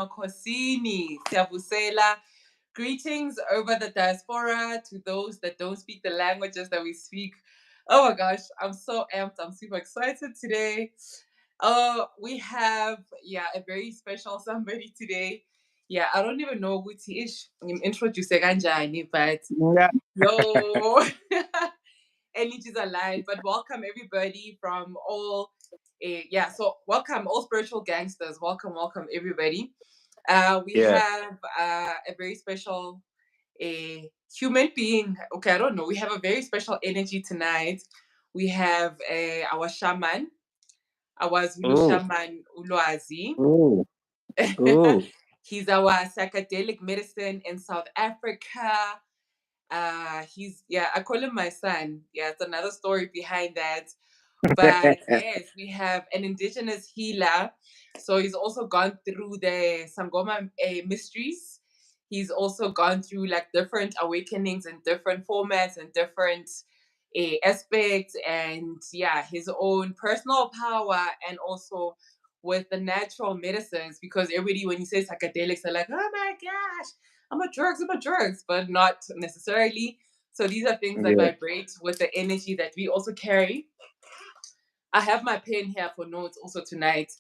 Makosini, Siyabusela. Greetings over the diaspora to those that don't speak the languages that we speak. Oh my gosh, I'm so amped. I'm super excited today. We have, a very special somebody today. Yeah, I don't even know who he is. Introduce kanjani, but Yeah. yo, energies aligned. But welcome everybody from all, so welcome all spiritual gangsters. Welcome everybody. We Yeah. have a very special human being. Okay, I don't know. We have a very special energy tonight. We have our shaman, our Zulu Oh, shaman Ulwazi. oh, oh. He's our psychedelic medicine in South Africa. I call him my son. Yeah, it's another story behind that. But yes, we have an indigenous healer. So he's also gone through the Sangoma mysteries. He's also gone through like different awakenings in different formats and different aspects, and his own personal power, and also with the natural medicines. Because everybody, when you say psychedelics, they're like, oh my gosh, I'm a drugs, but not necessarily. So these are things that Yeah. vibrate with the energy that we also carry. I have my pen here for notes also tonight.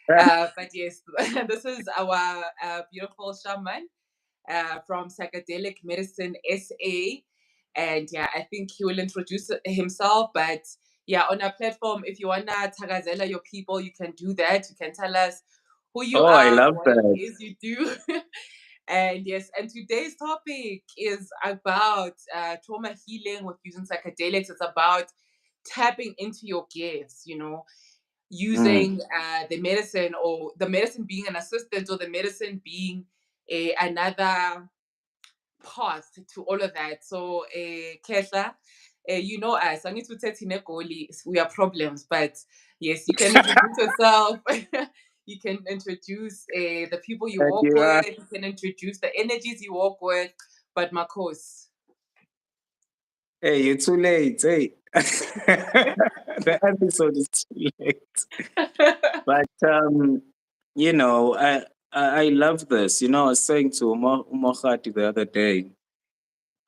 But yes, this is our beautiful shaman from Psychedelic Medicine SA. And I think he will introduce himself. But on our platform, if you want to tagazela your people, you can do that. You can tell us who you Oh, I are, love what it that. is you do. And yes, and today's topic is about trauma healing with using psychedelics. It's about tapping into your gifts, Mm. using the medicine, or the medicine being an assistant, or the medicine being another path to all of that. So, Kesha, you know us. I need to tell Tinekoli, we are problems, but yes, you can introduce yourself. You can introduce the people you And work you are, with. You can introduce the energies you work with. But Marcos, hey, you're too late. Hey, the episode is too late. But I love this. I was saying to Umohati the other day.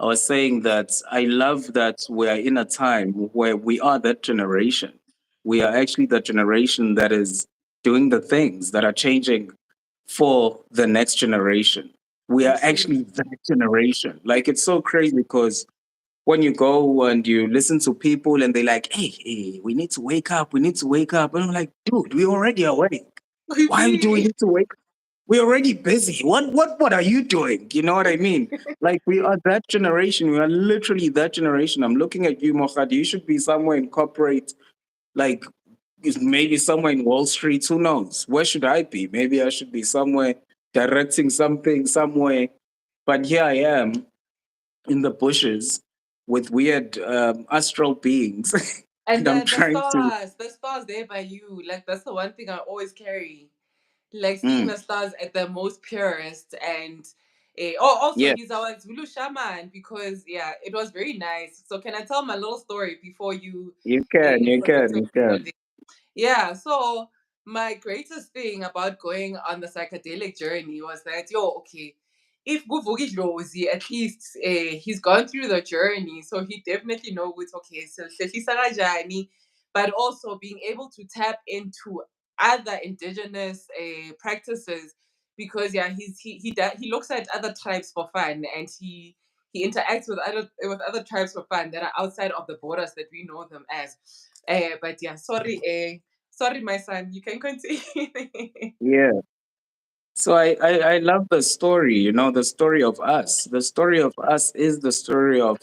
I was saying that I love that we are in a time where we are that generation. We are actually the generation that is doing the things that are changing for the next generation. We are true. actually that generation. Like, it's so crazy because when you go and you listen to people and they're like, hey, we need to wake up, we need to wake up. And I'm like, dude, we already awake. Why do we need to wake up? We're already busy. What are you doing? You know what I mean? Like, we are that generation. We are literally that generation. I'm looking at you, Mohad. You should be somewhere in corporate, like maybe somewhere in Wall Street. Who knows? Where should I be? Maybe I should be somewhere directing something somewhere. But here I am in the bushes with weird astral beings, And and I'm the trying to. the stars there by you, like that's the one thing I always carry. Like seeing Mm, the stars at the most purest. And also yeah, he's our Zulu shaman, because it was very nice. So can I tell my little story before you you can, you introduce can, your you people? can. Yeah, so my greatest thing about going on the psychedelic journey was that, okay, if Guvuki Dlozi, at least he's gone through the journey, so he definitely knows, okay, so Hlehlisa journey, but also being able to tap into other indigenous practices. Because he looks at other tribes for fun, and he interacts with other tribes for fun that are outside of the borders that we know them as. But sorry, sorry, my son, you can continue. Yeah. So I love the story, the story of us. The story of us is the story of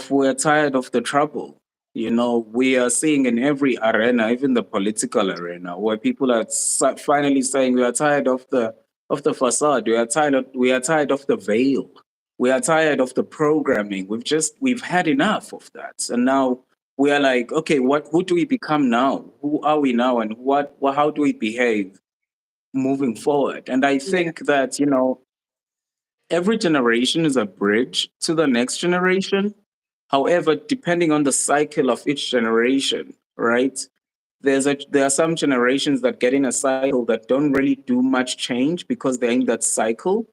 we're tired of the trouble. We are seeing in every arena, even the political arena, where people are finally saying we are tired of the facade. We are tired of the veil. We are tired of the programming. We've had enough of that. And now we are like, okay, who do we become now? Who are we now, and how do we behave moving forward? And I Yeah, think that, every generation is a bridge to the next generation. However, depending on the cycle of each generation, right? there are some generations that get in a cycle that don't really do much change because they're in that cycle.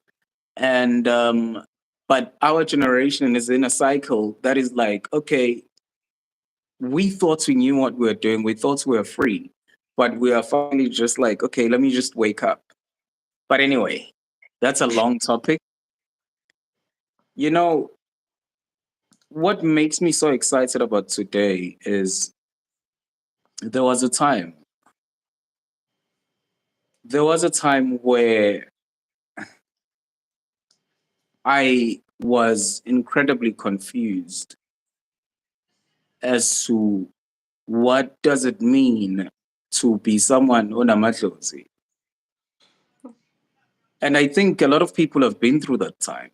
And but our generation is in a cycle that is like, okay, we thought we knew what we were doing, we thought we were free, but we are finally just like, okay, let me just wake up. But anyway, that's a long topic. You know, what makes me so excited about today is there was a time, there was a time where I was incredibly confused as to what does it mean to be someone onamadlozi. And I think a lot of people have been through that time.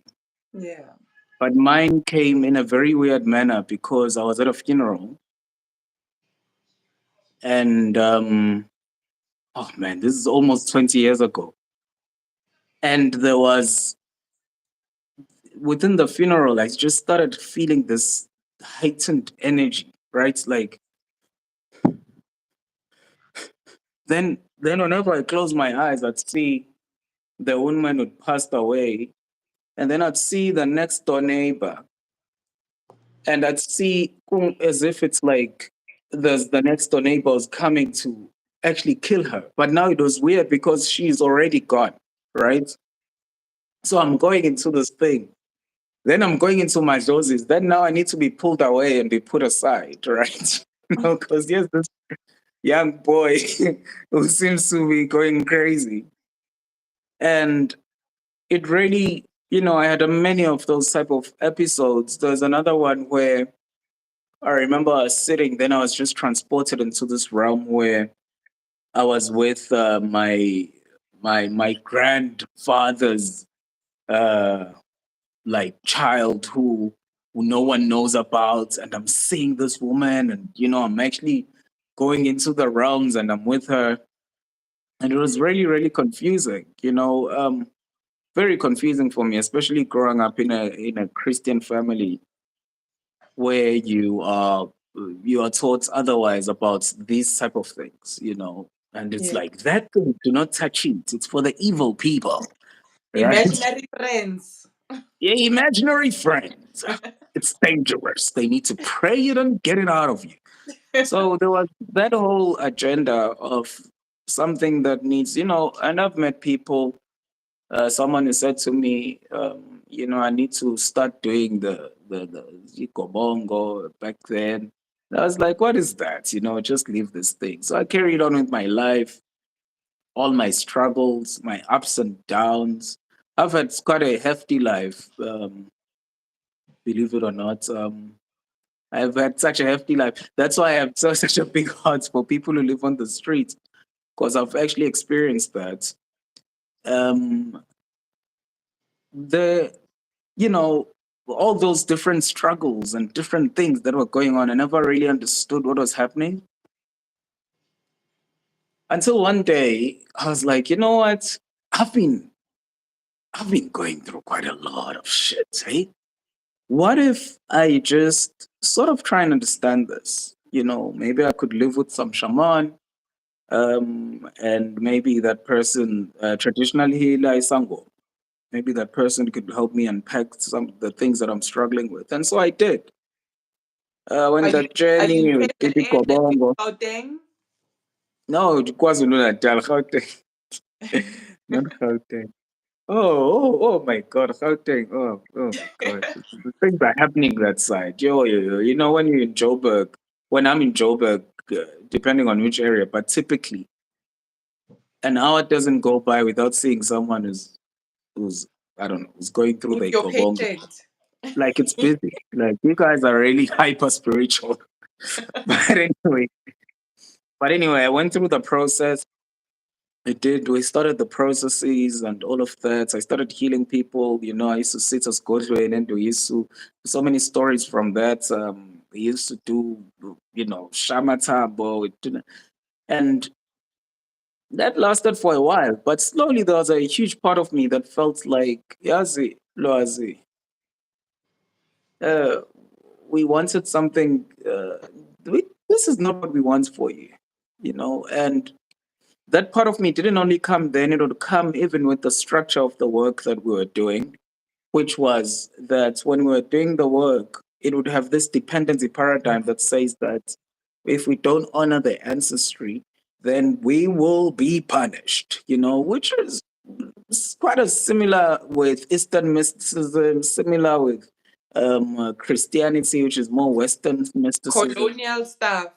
Yeah. But mine came in a very weird manner because I was at a funeral and oh man, this is almost 20 years ago. And there was within the funeral, I just started feeling this heightened energy, right? Like then whenever I close my eyes, I'd see the woman who'd passed away, and then I'd see the next door neighbor, and I'd see as if it's like the next door neighbor was coming to actually kill her. But now it was weird because she's already gone, right? So I'm going into this thing. Then I'm going into my doses. Then now I need to be pulled away and be put aside, right? Because yes, this young boy who seems to be going crazy. And it really, I had many of those type of episodes. There's another one where I remember I was sitting, then I was just transported into this realm where I was with my grandfather's uh, like child who no one knows about, and I'm seeing this woman, and I'm actually going into the realms, and I'm with her, and it was really really confusing. Very confusing for me, especially growing up in a Christian family where you are taught otherwise about these type of things, and it's Yeah. like that thing, do not touch it. It's for the evil people, right? Imaginary friends. Yeah, imaginary friends. It's dangerous. They need to pray it and get it out of you. So there was that whole agenda of something that needs, and I've met people. Someone has said to me, I need to start doing the Zikobongo back then. And I was like, what is that? Just leave this thing. So I carried on with my life, all my struggles, my ups and downs. I've had quite a hefty life, believe it or not. I've had such a hefty life. That's why I have such a big heart for people who live on the streets, because I've actually experienced that. Um, the you know, all those different struggles and different things that were going on. I never really understood what was happening until one day I was like, you know what? I've been I've been going through quite a lot of shit, hey? What if I just sort of try and understand this? Maybe I could live with some shaman, and maybe that person, traditionally healer is Sango. Maybe that person could help me unpack some of the things that I'm struggling with. And so I did. Are When you the are you journey with Kiti KZN and you Kobongo, Gauteng? no, KwaZulu Natal, Gauteng, not Gauteng. Oh my God, Gauteng. Oh my God. The things are happening that side. Yo. When you're in Joburg, when I'm in Joburg, depending on which area, but typically an hour doesn't go by without seeing someone who's I don't know, who's going through Who's the your Kobongo. patient? Like it's busy. Like you guys are really hyper spiritual. But anyway, I went through the process. I did. We started the processes and all of that. I started healing people. I used to sit as Godwin and we used to so many stories from that. We used to do, Shamatabo. And that lasted for a while. But slowly there was a huge part of me that felt like, Yazi, Loazi, uh, we wanted something. This is not what we want for you. and that part of me didn't only come then, it would come even with the structure of the work that we were doing, which was that when we were doing the work, it would have this dependency paradigm that says that if we don't honor the ancestry, then we will be punished, which is quite a similar with Eastern mysticism, similar with Christianity, which is more Western mysticism, Colonial stuff.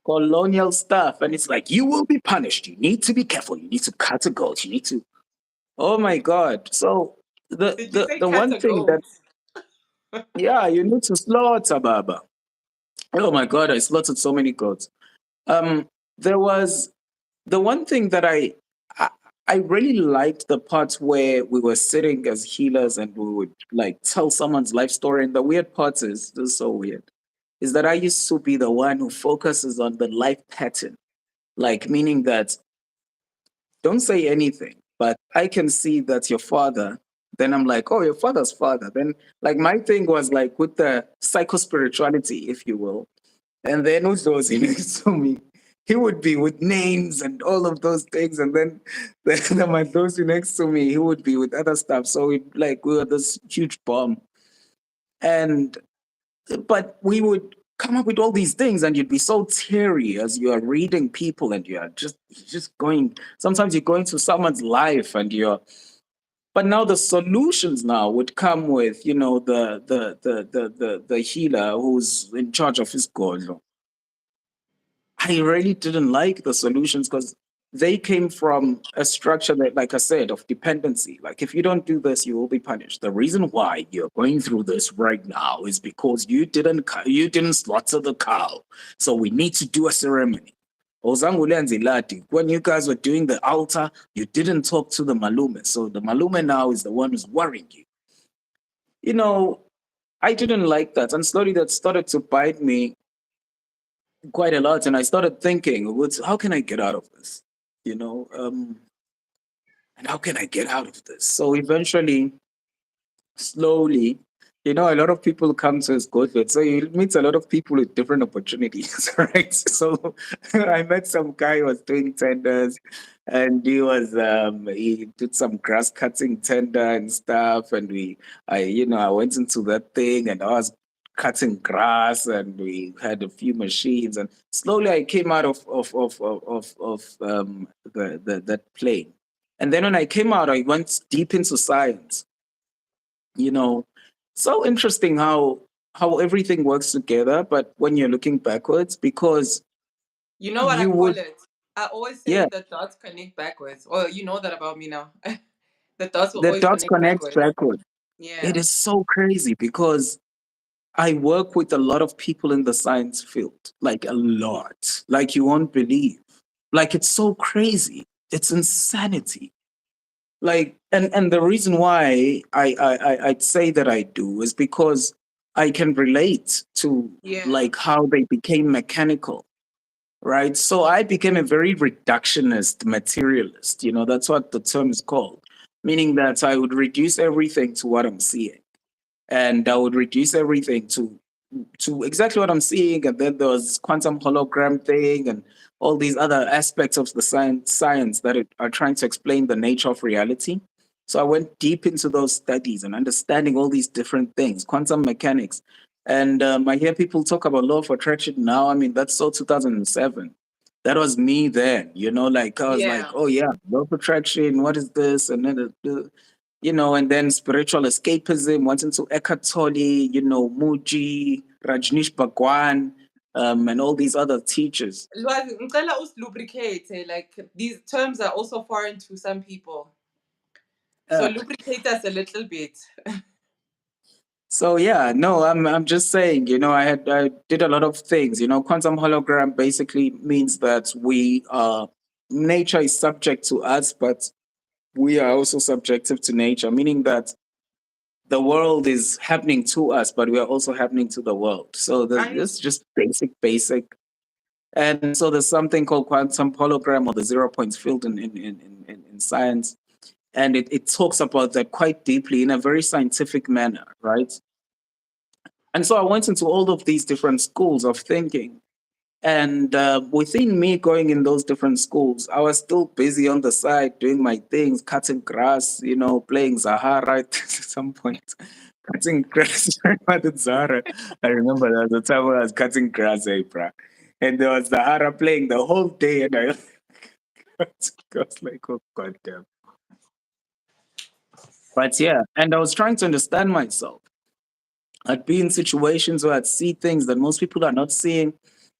colonial stuff. And it's like, you will be punished. You need to be careful. You need to cut a goat. You need to, oh my God. So the, Did you the, say the cat one a thing that, goat? yeah, you need to slaughter, Baba. Oh my God, I slaughtered so many goats. There was the one thing that I I really liked the parts where we were sitting as healers and we would like tell someone's life story. And the weird part is, this is so weird, is that I used to be the one who focuses on the life pattern, like meaning that don't say anything, but I can see that's your father. Then I'm like, oh, your father's father. Then like my thing was like with the psychospirituality, if you will. And then Uzozi next to me, he would be with names and all of those things. And then the Madosi next to me, he would be with other stuff. So we were this huge bomb. And but we would come up with all these things and you'd be so teary as you are reading people and you're just going, sometimes you're going to someone's life and but now the solutions now would come with, the healer who's in charge of his god. I really didn't like the solutions because they came from a structure that, like I said, of dependency. Like, if you don't do this, you will be punished. The reason why you're going through this right now is because you didn't slaughter the cow. So we need to do a ceremony. Ozangulenzi Lati, when you guys were doing the altar, you didn't talk to the malume. So the malume now is the one who's worrying you. You know, I didn't like that. And slowly that started to bite me quite a lot, and I started thinking, how can I get out of this? You know, and how can I get out of this? So eventually, slowly, a lot of people come to his Godford. So you meet a lot of people with different opportunities, right? So I met some guy who was doing tenders and he did some grass cutting tender and stuff. And I went into that thing and I was cutting grass and we had a few machines and slowly I came out of that plane. And then when I came out, I went deep into science you know so interesting how everything works together, but when you're looking backwards, because You know what I you call would, it? I always say yeah, the dots connect backwards. Or you know that about me now. The dots will the always dots connect connect backwards. backwards. It Yeah. is so crazy because I work with a lot of people in the science field, like a lot, like you won't believe. Like, it's so crazy, it's insanity. Like, and the reason why I'd say that I do is because I can relate to Yeah. like how they became mechanical, right? So I became a very reductionist materialist. That's what the term is called, meaning that I would reduce everything to what I'm seeing, and I would reduce everything to exactly what I'm seeing. And then there was quantum hologram thing and all these other aspects of the science that are trying to explain the nature of reality. So I went deep into those studies and understanding all these different things, quantum mechanics. And I hear people talk about law of attraction now. I mean, that's so 2007. That was me then, like I was like, Yeah. oh yeah, law of attraction, what is this? And then and then spiritual escapism, went into Eckhart Tolle, Muji, Rajneesh Bhagwan, and all these other teachers. Lwazi, ngicela lubricate. Like these terms are also foreign to some people. So Uh, lubricate us a little bit. so yeah, no, I'm just saying, I did a lot of things. Quantum hologram basically means that nature is subject to us, but we are also subjective to nature, meaning that the world is happening to us, but we are also happening to the world. So I this is just basic. And so there's something called quantum hologram or the zero points field in science. And it talks about that quite deeply in a very scientific manner, right? And so I went into all of these different schools of thinking. And within me going in those different schools, I was still busy on the side doing my things, cutting grass, playing Zahara at some point. Cutting grass. I did Zahara. I remember there was a time when I was cutting grass, bruh. And there was Zahara playing the whole day, and I was like, oh, goddamn. But yeah, and I was trying to understand myself. I'd be in situations where I'd see things that most people are not seeing,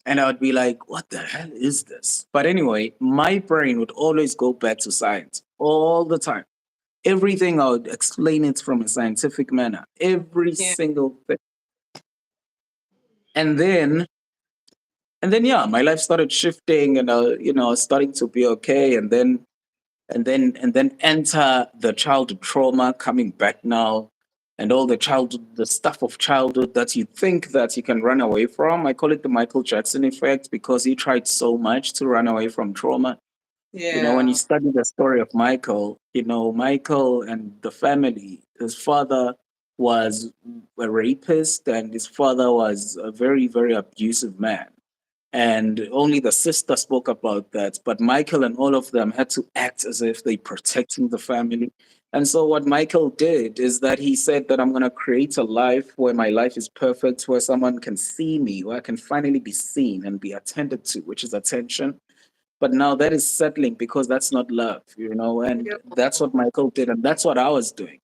and I would be like, what the hell is this? But anyway, my brain would always go back to science all the time. Everything I would explain it from a scientific manner, every Yeah. single thing. And then, yeah, my life started shifting, and I was starting to be okay. And then enter the childhood trauma coming back now, and all the stuff of childhood that you think that you can run away from. I call it the Michael Jackson effect, because he tried so much to run away from trauma. When you Yeah. study the story of Michael, Michael and the family, his father was a rapist, and his father was a very, very abusive man, and only the sister spoke about that. But Michael and all of them had to act as if they protecting the family. And so what Michael did is that he said that I'm going to create a life where my life is perfect, where someone can see me, where I can finally be seen and be attended to, which is attention. But now that is settling, because that's not love, and Yeah. that's what Michael did, and that's what I was doing.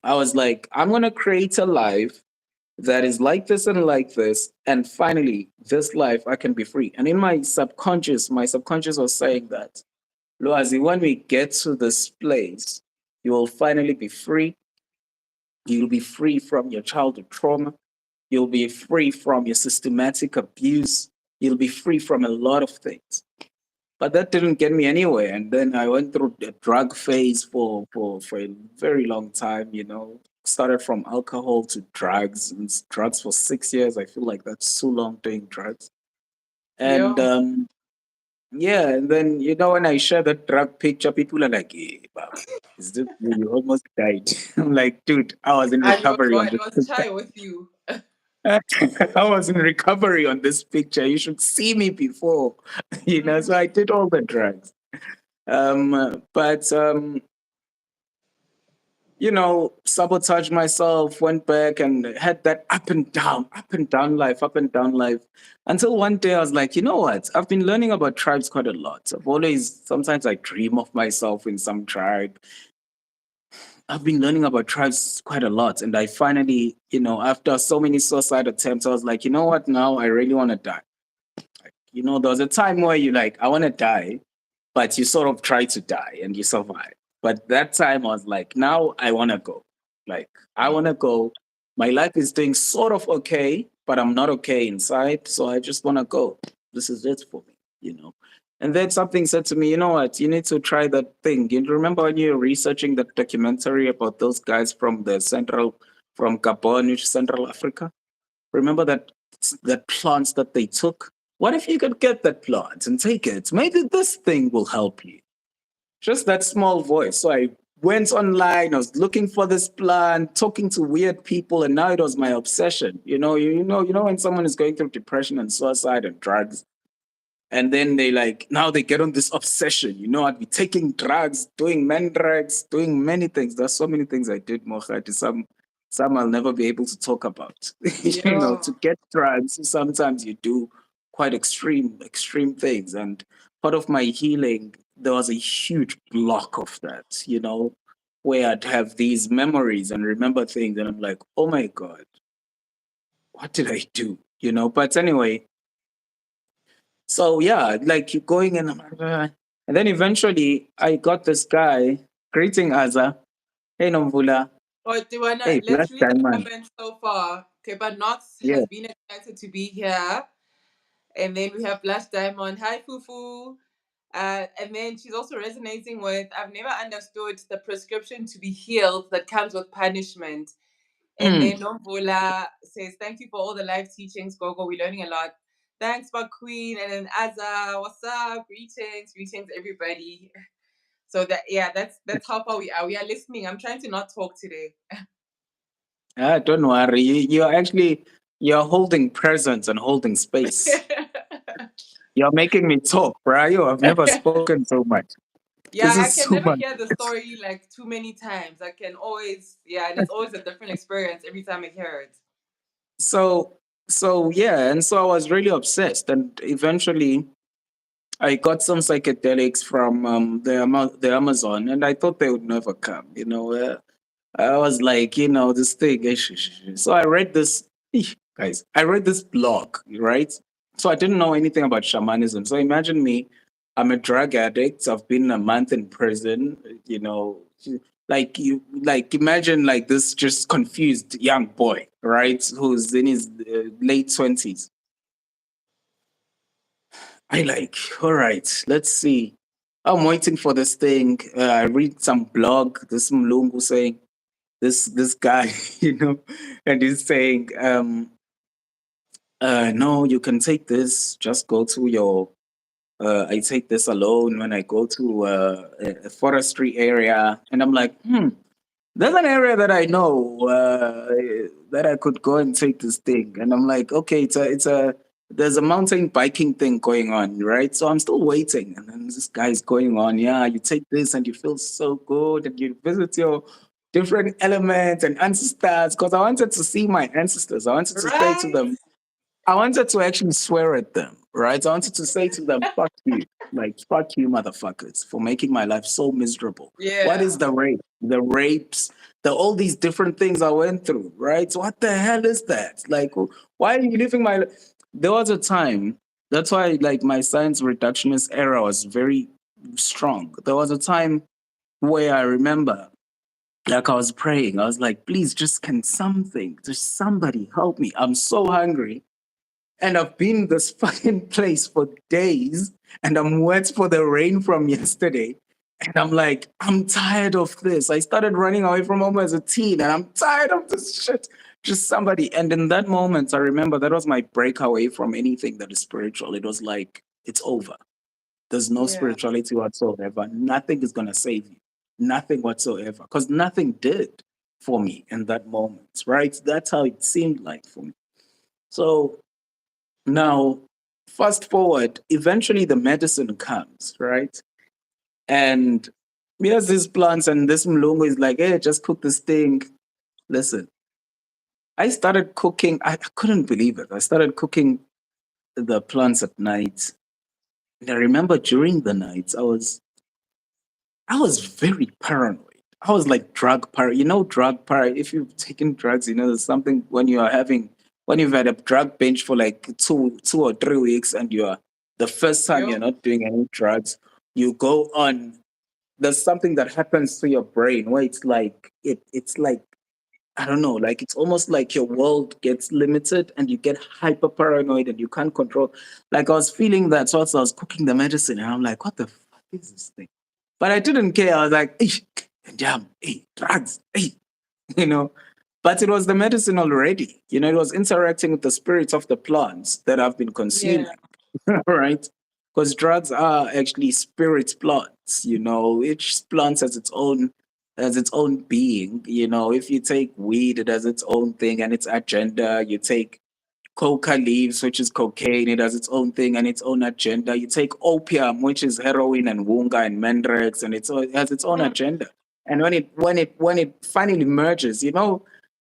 I was like, I'm going to create a life that is like this and like this. And finally, this life, I can be free. And in my subconscious was saying that, Loazi, when we get to this place, you will finally be free. You'll be free from your childhood trauma. You'll be free from your systematic abuse. You'll be free from a lot of things. But that didn't get me anywhere. And then I went through the drug phase for a very long time. Started from alcohol to drugs, and drugs for 6 years. I feel like that's too long doing drugs. And Yeah. yeah, and then, when I share that drug picture, people are like, hey, Baba, is this you? You almost died. I'm like, dude, I was in I know, recovery on it this was picture. shy with you. I was in recovery on this picture. You should see me before. So I did all the drugs. But sabotaged myself, went back and had that up and down life, up and down life. Until one day I was like, you know what? I've been learning about tribes quite a lot. Sometimes I dream of myself in some tribe. I've been learning about tribes quite a lot. And I finally, after so many suicide attempts, I was like, you know what? Now I really want to die. There was a time where you like, I want to die, but you sort of try to die and you survive. But that time I was like, now I want to go. Like, I want to go. My life is doing sort of okay, but I'm not okay inside. So I just want to go. This is it for me. And then something said to me, you know what? You need to try that thing. You remember when you were researching that documentary about those guys from Gabon, which is Central Africa? Remember that plants that they took? What if you could get that plant and take it? Maybe this thing will help you. Just that small voice. So I went online, I was looking for this plant, talking to weird people, and now it was my obsession. You know when someone is going through depression and suicide and drugs, and then now they get on this obsession. I'd be taking drugs, doing men drugs, doing many things. There's so many things I did, Mohad. Some I'll never be able to talk about. Yeah. To get drugs, sometimes you do quite extreme things. And part of my healing, there was a huge block of that, where I'd have these memories and remember things, and I'm like, oh my God, what did I do? But anyway, so yeah, like you going and I'm like, and then eventually I got this guy greeting Aza. Hey Nomvula. Or do you wanna Hey, let's Black read the Diamond. comments so far? Okay, but Knox Yeah. has been excited to be here. And then we have Blush Diamond. Hi, Fufu. And then she's also resonating with I've never understood the prescription to be healed that comes with punishment. And then Mm. Nomvula says, thank you for all the live teachings, Gogo. We're learning a lot. Thanks, Buck Queen. And then Azza, what's up? Greetings, everybody. So that's how far we are. We are listening. I'm trying to not talk today. Don't worry. You're holding presence and holding space. You're making me talk, bro. I've never spoken so much. This Yeah, is I can so never much. hear the story like too many times. I can always, yeah, and it's always a different experience every time I hear it. So, so yeah, and so I was really obsessed, and eventually I got some psychedelics from the Amazon, and I thought they would never come. I was like, this thing. So I read this, guys. I read this blog, right? So I didn't know anything about shamanism. So imagine me. I'm a drug addict. I've been a month in prison. You know, like imagine like this just confused young boy, right? Who's in his late 20s. I like, all right, let's see. I'm waiting for this thing. I read some blog, this Mlungu saying this guy, and he's saying, no, you can take this. Just go to your. I take this alone when I go to a forestry area, and I'm like, there's an area that I know that I could go and take this thing, and I'm like, okay, there's a mountain biking thing going on, right? So I'm still waiting, and then this guy's going on. Yeah, you take this, and you feel so good, and you visit your different elements and ancestors. Because I wanted to see my ancestors. I wanted to say to Right? them, I wanted to actually swear at them, right? I wanted to say to them, fuck you. Like, fuck you, motherfuckers, for making my life so miserable. What Yeah. is the rape? The rapes, all these different things I went through, right? So what the hell is that? Like, why are you living my life? There was a time, that's why, like, my science reductionist era was very strong. There was a time where I remember, like, I was praying. I was like, please, just somebody help me. I'm so hungry and I've been in this fucking place for days and I'm wet for the rain from yesterday. And I'm like, I'm tired of this. I started running away from home as a teen and I'm tired of this shit. Just somebody. And in that moment, I remember that was my breakaway from anything that is spiritual. It was like, it's over. There's no Yeah. spirituality whatsoever. Nothing is going to save you. Nothing whatsoever. Because nothing did for me in that moment, right? That's how it seemed like for me. So now, fast forward, eventually the medicine comes, right? And here's these plants, and this Mlungu is like, hey, just cook this thing. Listen, I started cooking. I couldn't believe it. I started cooking the plants at night. And I remember during the nights, I was very paranoid. I was like drug paranoid. Drug paranoid. If you've taken drugs, there's something when you've had a drug binge for like 2 or 3 weeks, and you're the first time you're Yep. not doing any drugs, you go on. There's something that happens to your brain where it's like it's like I don't know, like it's almost like your world gets limited and you get hyper paranoid and you can't control. Like I was feeling that, so as I was cooking the medicine, and I'm like, what the fuck is this thing? But I didn't care. I was like, damn, hey, drugs, hey, you know. But it was the medicine already. It was interacting with the spirits of the plants that I've been Yeah. consuming, right? Because drugs are actually spirit plants. Each plant has its own being. If you take weed, it has its own thing and its agenda. You take coca leaves, which is cocaine, it has its own thing and its own agenda. You take opium, which is heroin and wunga and mandrakes, and it has its own Mm. agenda. And when it finally merges,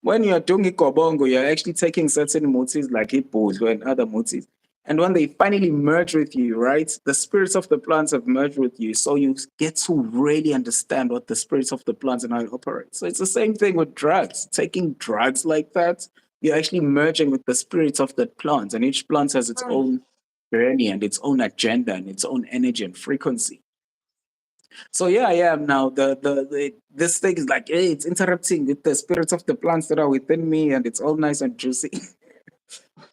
when you're doing ikobongo, you're actually taking certain motifs like ibozo and other motifs. And when they finally merge with you, right, the spirits of the plants have merged with you. So you get to really understand what the spirits of the plants and how it operates. So it's the same thing with drugs. Taking drugs like that, you're actually merging with the spirits of that plant, and each plant has its Mm. own journey and its own agenda and its own energy and frequency. So yeah, I am now. This thing is like, hey, it's interrupting with the spirits of the plants that are within me, and it's all nice and juicy.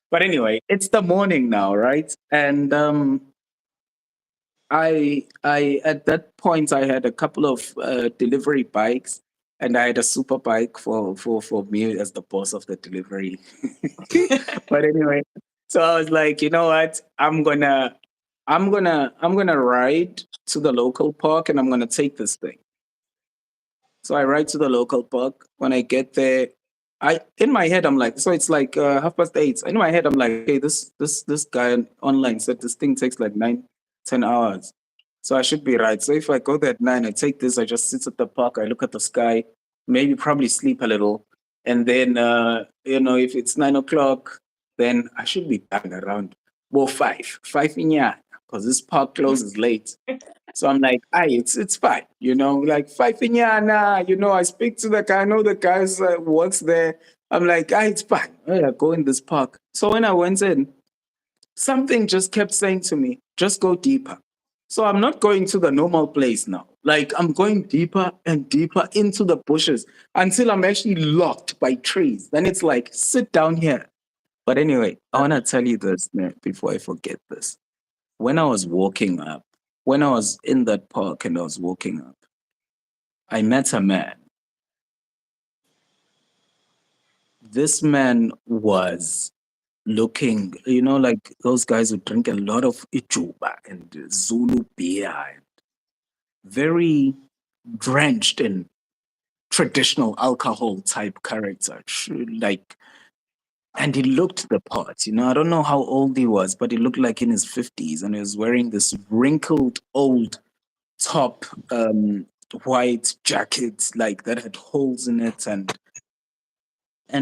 But anyway, it's the morning now, right? And I at that point I had a couple of delivery bikes, and I had a super bike for me as the boss of the delivery. But anyway, so I was like, you know what? I'm gonna ride to the local park and I'm gonna take this thing. So I ride to the local park. When I get there, I in my head I'm like, so it's like 8:30. In my head I'm like, okay, this guy online said this thing takes like 9, 10 hours. So I should be right. So if I go there at 9, I take this, I just sit at the park, I look at the sky, maybe probably sleep a little. And then if it's 9 o'clock, then I should be done around well 5. 5 in yeah, because this park closes late. So I'm like, it's fine, like 5 in, I speak to the guy, I know the guys works there. I'm like, it's fine. Yeah, go in this park. So when I went in, something just kept saying to me, just go deeper. So I'm not going to the normal place now. Like I'm going deeper and deeper into the bushes until I'm actually locked by trees. Then it's like, sit down here. But anyway, I want to tell you this, man, before I forget this. When I was walking up, when I was in that park and I was walking up, I met a man. This man was looking, like those guys who drink a lot of ijuba and Zulu beer, and very drenched in traditional alcohol type character. Like, and he looked the part, I don't know how old he was, but he looked like in his 50s, and he was wearing this wrinkled old top white jacket like that had holes in it, and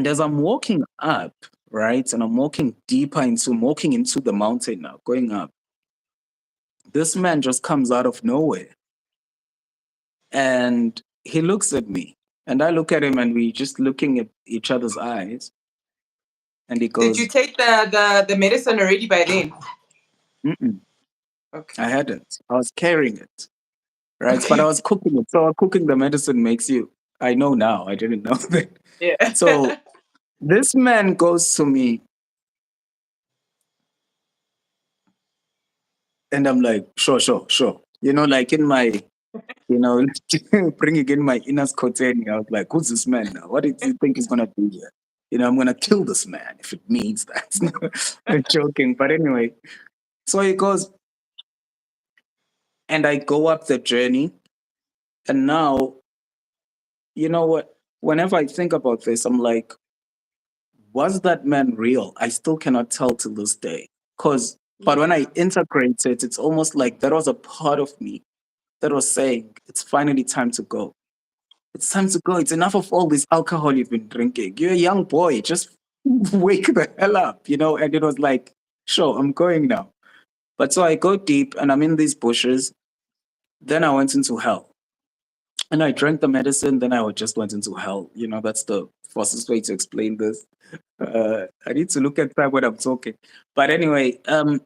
as I'm walking up, right, and I'm walking into the mountain now, going up, this man just comes out of nowhere and he looks at me, and I look at him, and we just looking at each other's eyes, and he Did you goes, take the medicine already by then? mm-mm, I Okay. hadn't. I was carrying it, right, but I Okay. was cooking it. So cooking the medicine makes you, I know now, I didn't know that. Yeah. So this man goes to me, and I'm like, sure, sure, sure. Like in my, bringing in my inner Scotty, I was like, who's this man now? What do you think he's going to do here? I'm going to kill this man if it means that. I'm joking. But anyway, so he goes, and I go up the journey. And now, you know what? Whenever I think about this, I'm like, was that man real? I still cannot tell to this day. But when I Yeah. integrate it, it's almost like that was a part of me that was saying, it's finally time to go. It's time to go. It's enough of all this alcohol you've been drinking. You're a young boy. Just wake the hell up, And it was like, sure, I'm going now. But so I go deep and I'm in these bushes. Then I went into hell. And I drank the medicine. Then I just went into hell. That's the fastest way to explain this. I need to look at time when I'm talking. But anyway, I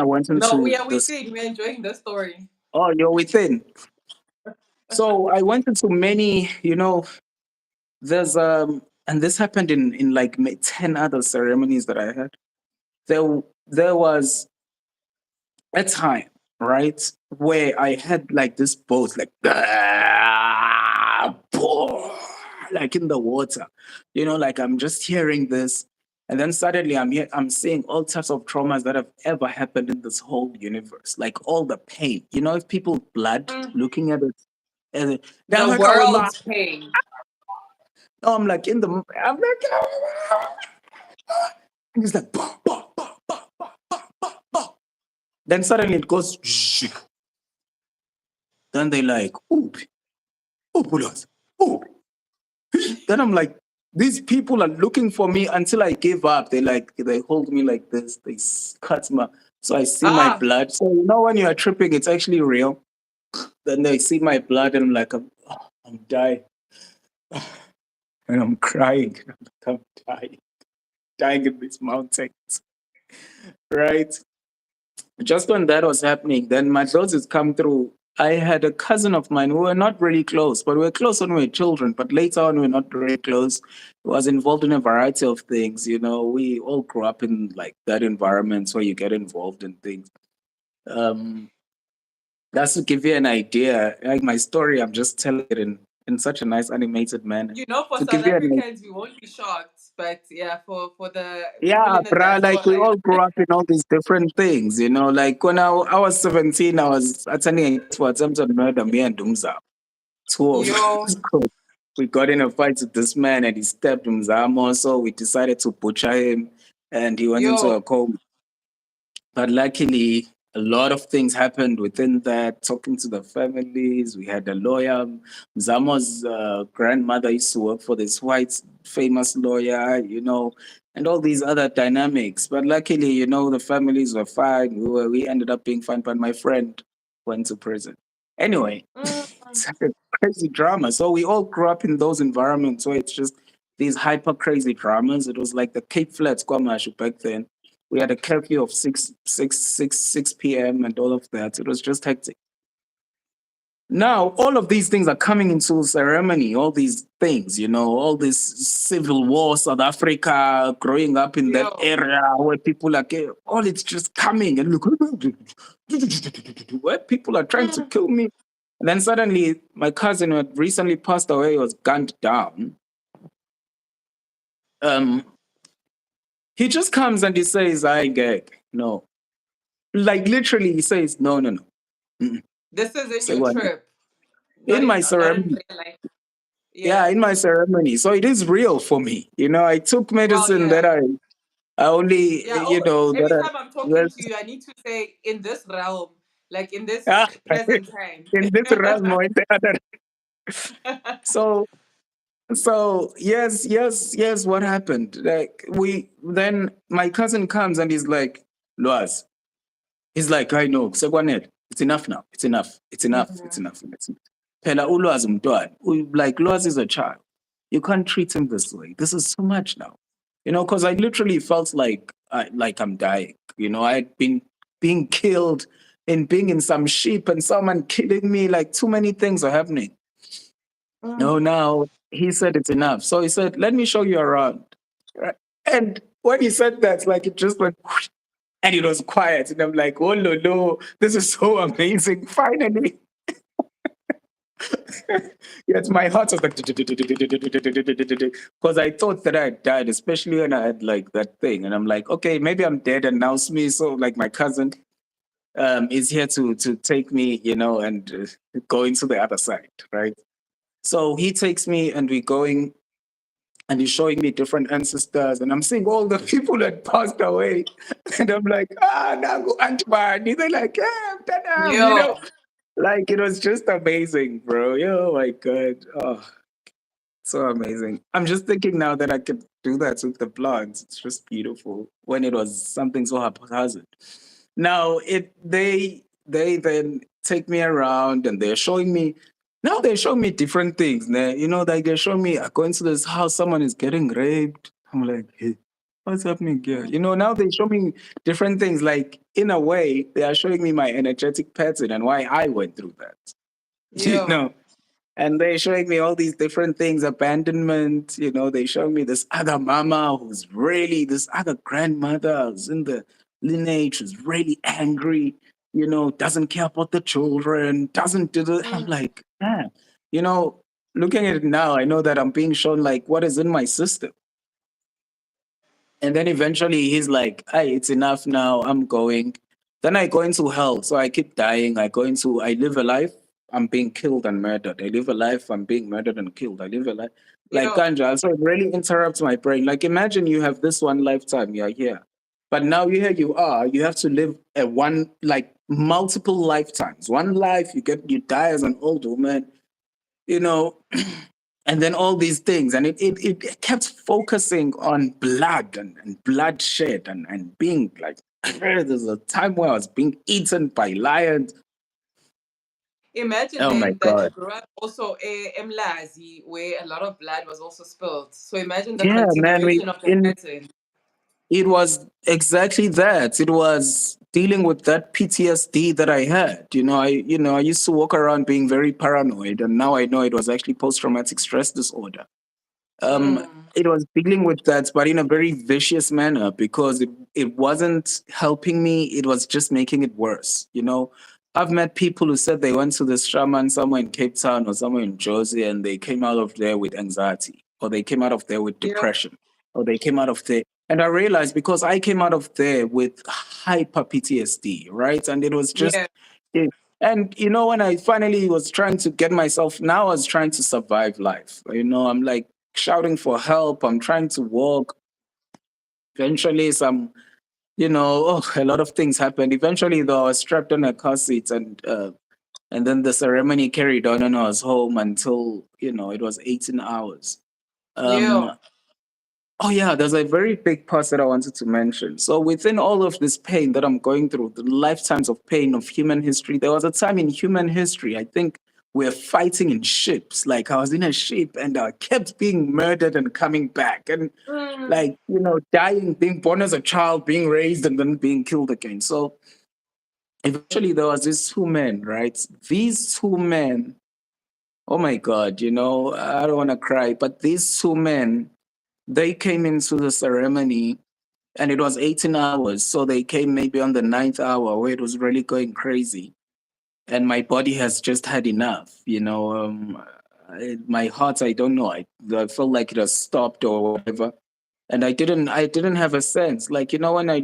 went No, we into are this. within. We're enjoying the story. Oh, you're within. So I went into many, there's and this happened in like 10 other ceremonies that I had. There was a time, right, where I had like this boat like like in the water, like I'm just hearing this, and then suddenly I'm seeing all types of traumas that have ever happened in this whole universe, like all the pain, if people blood Mm. looking at it, and they're The like, "Oh, Allah." world's pain. No, I'm like I'm like, and it's like, bah, bah, bah, bah, bah, bah, bah, bah. Then suddenly it goes, then they like, oop, oop, bullets, oop. Then I'm like, these people are looking for me until I give up. They hold me like this, cut my, so I see my Ah, blood. So when you are tripping, it's actually real. Then they see my blood, and I'm like, I'm dying, and I'm crying. I'm dying in these mountains, right? Just when that was happening, then my closest come through. I had a cousin of mine. We were not really close, but we were close when we were children. But later on, we were not really close. He was involved in a variety of things. We all grew up in like that environment where you get involved in things. Um, that's to give you an idea. Like my story, I'm just telling it in such a nice animated manner. for To South give you an Africans, we won't be shocked. But yeah, for the people Yeah, in the bruh, like we diaspora, all grew up in all these different things, Like when I was 17, I was attending a for attempted murder, me and Dumza. Two of yo, us. we got in a fight with this man and he stabbed Mzamo. So we decided to butcher him and he went into Yo. a coma. But luckily, a lot of things happened within that, talking to the families. We had a lawyer. Mzamo's grandmother used to work for this white famous lawyer, and all these other dynamics. But luckily, the families were fine. We ended up being fine, but my friend went to prison. Anyway, Mm, it's like a crazy drama. So we all grew up in those environments where it's just these hyper crazy dramas. It was like the Cape Flats Kwamashu back then. We had a curfew of 6 p.m. and all of that. It was just hectic. Now, all of these things are coming into ceremony, all these things, all this civil war, South Africa, growing up in that yo. area where people are, all it's just coming and look, where people are trying to Mm, kill me. And then suddenly, my cousin who had recently passed away was gunned down. Um, he just comes and he says, I gag. No. Like literally, he says, no, no, no. Mm-mm. this is in Say your what? trip, In my not in ceremony. real life. Yeah, Yeah. in my ceremony. So it is real for me. I took Well, medicine that yeah. I only, Yeah. Oh, every that time I'm talking to yes. you, I need to say in this realm, like in this Ah, present time. in this realm or in the other. So yes, yes, yes, what happened? Like then my cousin comes and he's like, Loaz. He's like, I know, sekwanele. It's enough now. It's enough. It's enough. It's Mhm. enough. It's enough. Phela ulwazi umntwana. Like Loaz is a child. You can't treat him this way. This is so much now. Because I literally felt like I'm dying. I had been being killed and being in some sheep and someone killing me. Like too many things are happening. No, Mm. now he said it's enough. So he said, let me show you around. Right? And when he said that, like it just went whoosh, and it was quiet. And I'm like, oh no, no, this is so amazing. Finally. Yes, my heart was like because I thought that I had died, especially when I had like that thing. And I'm like, okay, maybe I'm dead and now it's me. So like my cousin is here to take me, and go into the other side, right? So he takes me and we're going and he's showing me different ancestors and I'm seeing all the people that passed away. And I'm like, Nago Antman. They're like, yeah, Yo. like it was just amazing, bro. Oh my God. Oh, so amazing. I'm just thinking now that I could do that with the plants. It's just beautiful when it was something so haphazard. Now they then take me around and they're showing me now they're showing me different things. Like they're showing me I go into this house, someone is getting raped. I'm like, hey, what's happening here? Now they show me different things. Like in a way, they are showing me my energetic pattern and why I went through that. You Yo. know, and they're showing me all these different things, abandonment. They showing me this other mama who's really, this other grandmother who's in the lineage, who's really angry, doesn't care about the children, doesn't do the. I'm Mm. like, man, you know, looking at it now, I know that I'm being shown like what is in my system. And then eventually he's like, hey, it's enough now. I'm going. Then I go into hell. So I keep dying. I live a life. I'm being killed and murdered. I live a life. I'm being murdered and killed. I live a life. Like Yo. Ganja. So it really interrupts my brain. Like imagine you have this one lifetime. You're here. But now here you are. You have to live a one, like multiple lifetimes. One life, you die as an old woman, you know, and then all these things and it kept focusing on blood and bloodshed and being like there's a time where I was being eaten by lions. Imagine Oh my then that you God. grew up also Mlazi, where a lot of blood was also spilled. So imagine the Yeah, man, continuation of the pattern. it was exactly that. It was dealing with that PTSD that I had. I used to walk around being very paranoid and now I know it was actually post traumatic stress disorder. um Mm. it was dealing with that but in a very vicious manner because it wasn't helping me, it was just making it worse. I've met people who said they went to this shaman somewhere in Cape Town or somewhere in Jersey and they came out of there with anxiety or they came out of there with Yo. depression or they came out of there and I realized because I came out of there with hyper PTSD, right? And it was just Yeah. And when I finally was trying to get myself, now I was trying to survive life. I'm like shouting for help. I'm trying to walk. Eventually, a lot of things happened. Eventually, though, I was strapped on a car seat, and then the ceremony carried on, and I was home until it was 18 hours. Yeah. Um, Oh, yeah, there's a very big part that I wanted to mention. So, within all of this pain that I'm going through, the lifetimes of pain of human history, there was a time in human history, I think we're fighting in ships. Like, I was in a ship and I kept being murdered and coming back. And, Mm. like, dying, being born as a child, being raised, and then being killed again. So, eventually, there was these two men, right? These two men, oh my God, I don't want to cry, but these two men, they came into the ceremony and it was 18 hours. So they came maybe on the ninth hour where it was really going crazy. And my body has just had enough. My heart, I don't know. I felt like it has stopped or whatever. And I didn't have a sense. Like, when I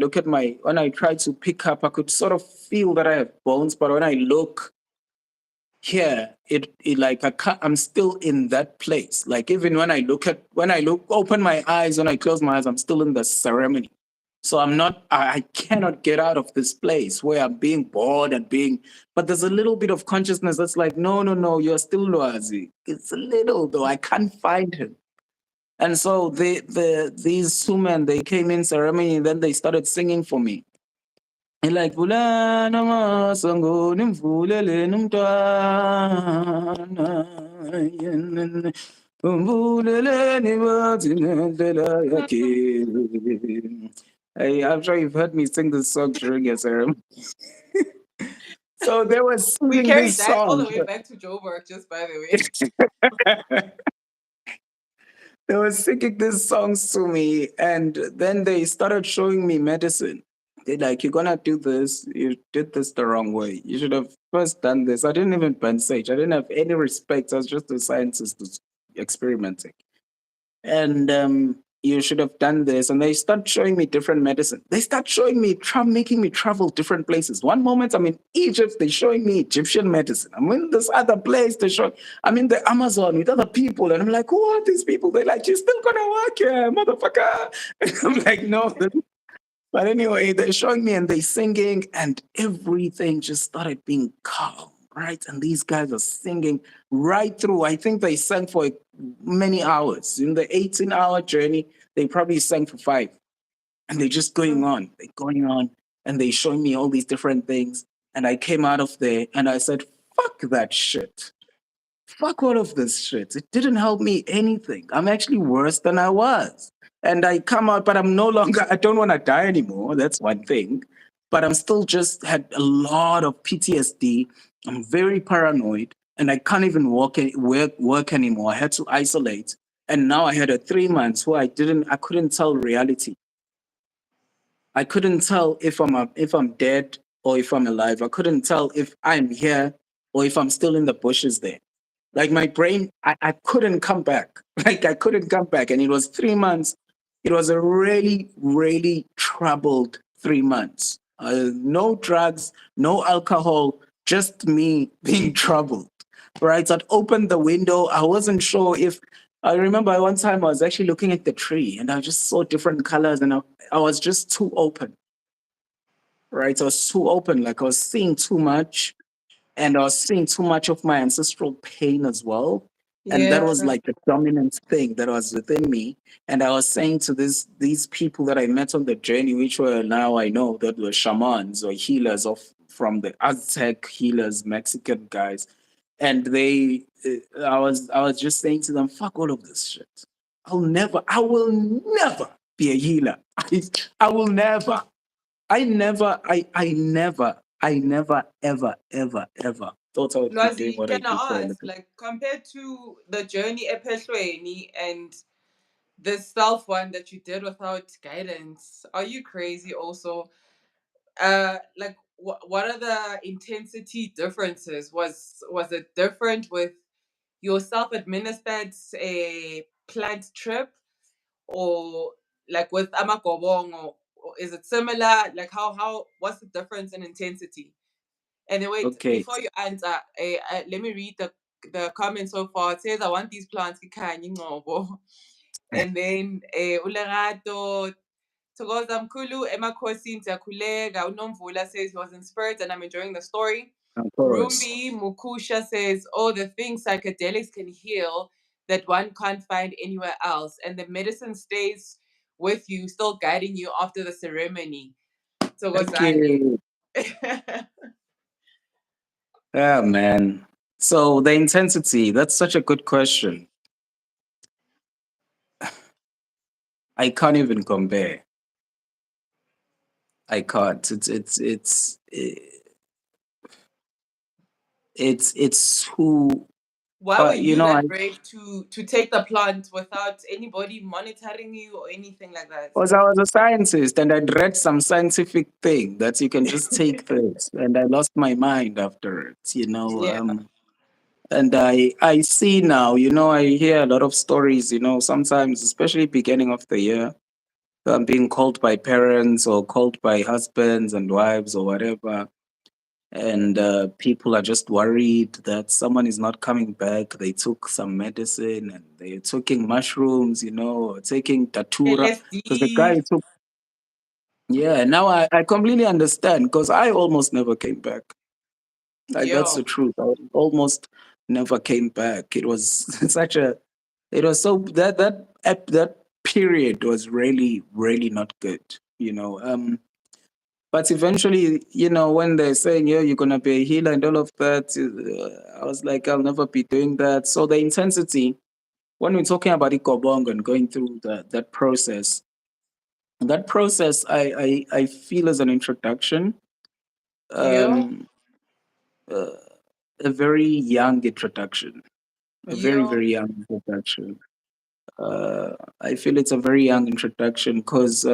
tried to pick up, I could sort of feel that I have bones. But when I look, here it like I'm still in that place. Like, even when I open my eyes, when I close my eyes, I'm still in the ceremony. So I cannot get out of this place where I'm being bored and but there's a little bit of consciousness that's like, no, no, no, you're still Lwazi. It's a little, though. I can't find him. And so these two men, they came in ceremony and then they started singing for me. And like, "Vulana masango nimvulele numntwana yenene, umvuleleni bathi nendlela yakhe." Hey, I'm sure you've heard me sing this song during your ceremony. So they were We singing carried this that all song. the way back to Joburg, just by the way. They were singing these songs to me, and then they started showing me medicine. They're like, "You're gonna do this. You did this the wrong way. You should have first done this." I didn't even burn sage. I didn't have any respect. I was just a scientist who's experimenting. And you should have done this. And they start showing me different medicine. They start showing me, making me travel different places. One moment I'm in Egypt, they're showing me Egyptian medicine. I'm in this other place, I'm in the Amazon with other people. And I'm like, who are these people? They're like, you're still gonna work here, motherfucker. And I'm like, no. But anyway, they're showing me and they're singing, and everything just started being calm, right? And these guys are singing right through. I think they sang for many hours. In the 18-hour journey, they probably sang for 5. And they're just going on, and they showing me all these different things. And I came out of there and I said, fuck that shit. Fuck all of this shit. It didn't help me anything. I'm actually worse than I was. And I come out, but I'm no longer, I don't want to die anymore. That's one thing. But I'm still just had a lot of PTSD. I'm very paranoid and I can't even work anymore. I had to isolate. And now I had a 3 months where I couldn't tell reality. I couldn't tell if I'm dead or if I'm alive. I couldn't tell if I'm here or if I'm still in the bushes there. Like, my brain, I couldn't come back. Like, I couldn't come back. And it was 3 months. It was a really, really troubled 3 months. No drugs, no alcohol, just me being troubled. Right. So I'd opened the window. I wasn't sure if I remember one time I was actually looking at the tree and I just saw different colors, and I was just too open. Right. I was too open. Like, I was seeing too much, and I was seeing too much of my ancestral pain as well. And that Yeah. was like the dominant thing that was within me. And I was saying to these people that I met on the journey, which were, now I know that were shamans or healers from the Aztec healers, Mexican guys. And I was just saying to them, fuck all of this shit. I will never be a healer. I will never. I never, ever, ever, ever thought I would be doing Lwazi, what I can do for I a ask, living. like, compared to the journey Epeshweni and the self one that you did without guidance, are you crazy also? Like, what are the intensity differences? Was it different with your self-administered a planned trip, or like with Amagobong, or is it similar? Like, how what's the difference in intensity? And then wait, Okay. before you answer, let me read the comment so far. It says, I want these plants kikhanyi ngcobo. And then Ulerato Thokoza mkhulu emakhosini siyakhuleka. Unomvula says he was inspired and I'm enjoying the story. Of course. Rumbi Mukusha says, oh, the things psychedelics can heal that one can't find anywhere else. And the medicine stays with you, still guiding you after the ceremony. Thank Thokozani. you. Yeah, man. So the intensity, that's such a good question. I can't even compare. I can't. It's who Why were you you know, I that brave to take the plant without anybody monitoring you or anything like that? was I was a scientist and I'd read some scientific thing that you can just take this and I lost my mind after it, you know. Yeah. And I see now, you know, I hear a lot of stories, you know, sometimes, especially beginning of the year, being called by parents or called by husbands and wives or whatever. And people are just worried that someone is not coming back. They took some medicine and they're taking mushrooms, you know, or taking datura. Because the guy LSD. took, yeah, now I completely understand because I almost never came back. Like, that's the Yo. truth. I almost never came back. It was such a, it was so, that period was really, really not good, you know. But eventually, you know, when they're saying, yeah, you're going to be a healer and all of that, I was like, I'll never be doing that. So the intensity, when we're talking about Ikobong and going through that process, I feel as an introduction, Yo. um, uh, a very young introduction, a very, Yo. very young introduction. I feel it's a very young introduction because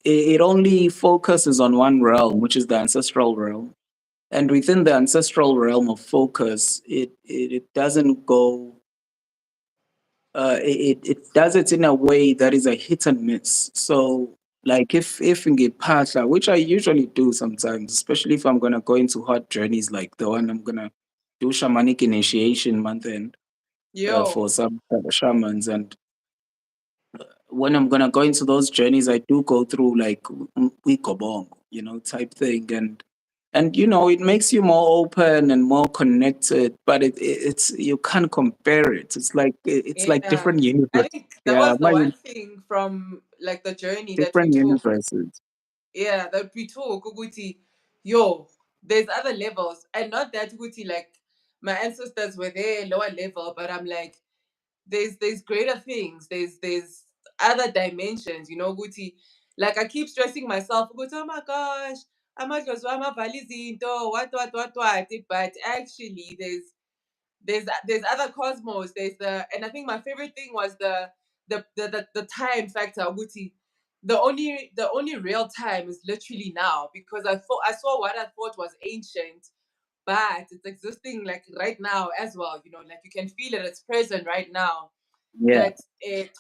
it only focuses on one realm, which is the ancestral realm. And within the ancestral realm of focus, it doesn't go. It does it in a way that is a hit and miss. So, like if in Gepatla, which I usually do sometimes, especially if I'm gonna go into hot journeys like the one I'm gonna do shamanic initiation month end Yo. for some shamans, and when I'm gonna go into those journeys, I do go through like Wikobong, you know, type thing, and you know, it makes you more open and more connected. But it's you can't compare it. It's like Yeah. different I universe. think that Yeah, was the one thing from like the journey that we different took. universes. Yeah, that we took. Uguti, yo, there's other levels. And not that Uguti, like my ancestors were there, lower level, but I'm like, there's greater things. There's other dimensions, you know, Guti. Like I keep stressing myself, Guti, oh my gosh, I'm not just what. But actually there's other cosmos. There's the and I think my favorite thing was the time factor, Guti. The only real time is literally now because I saw what I thought was ancient, but it's existing like right now as well. You know, like you can feel it. It's present right now. Yeah. That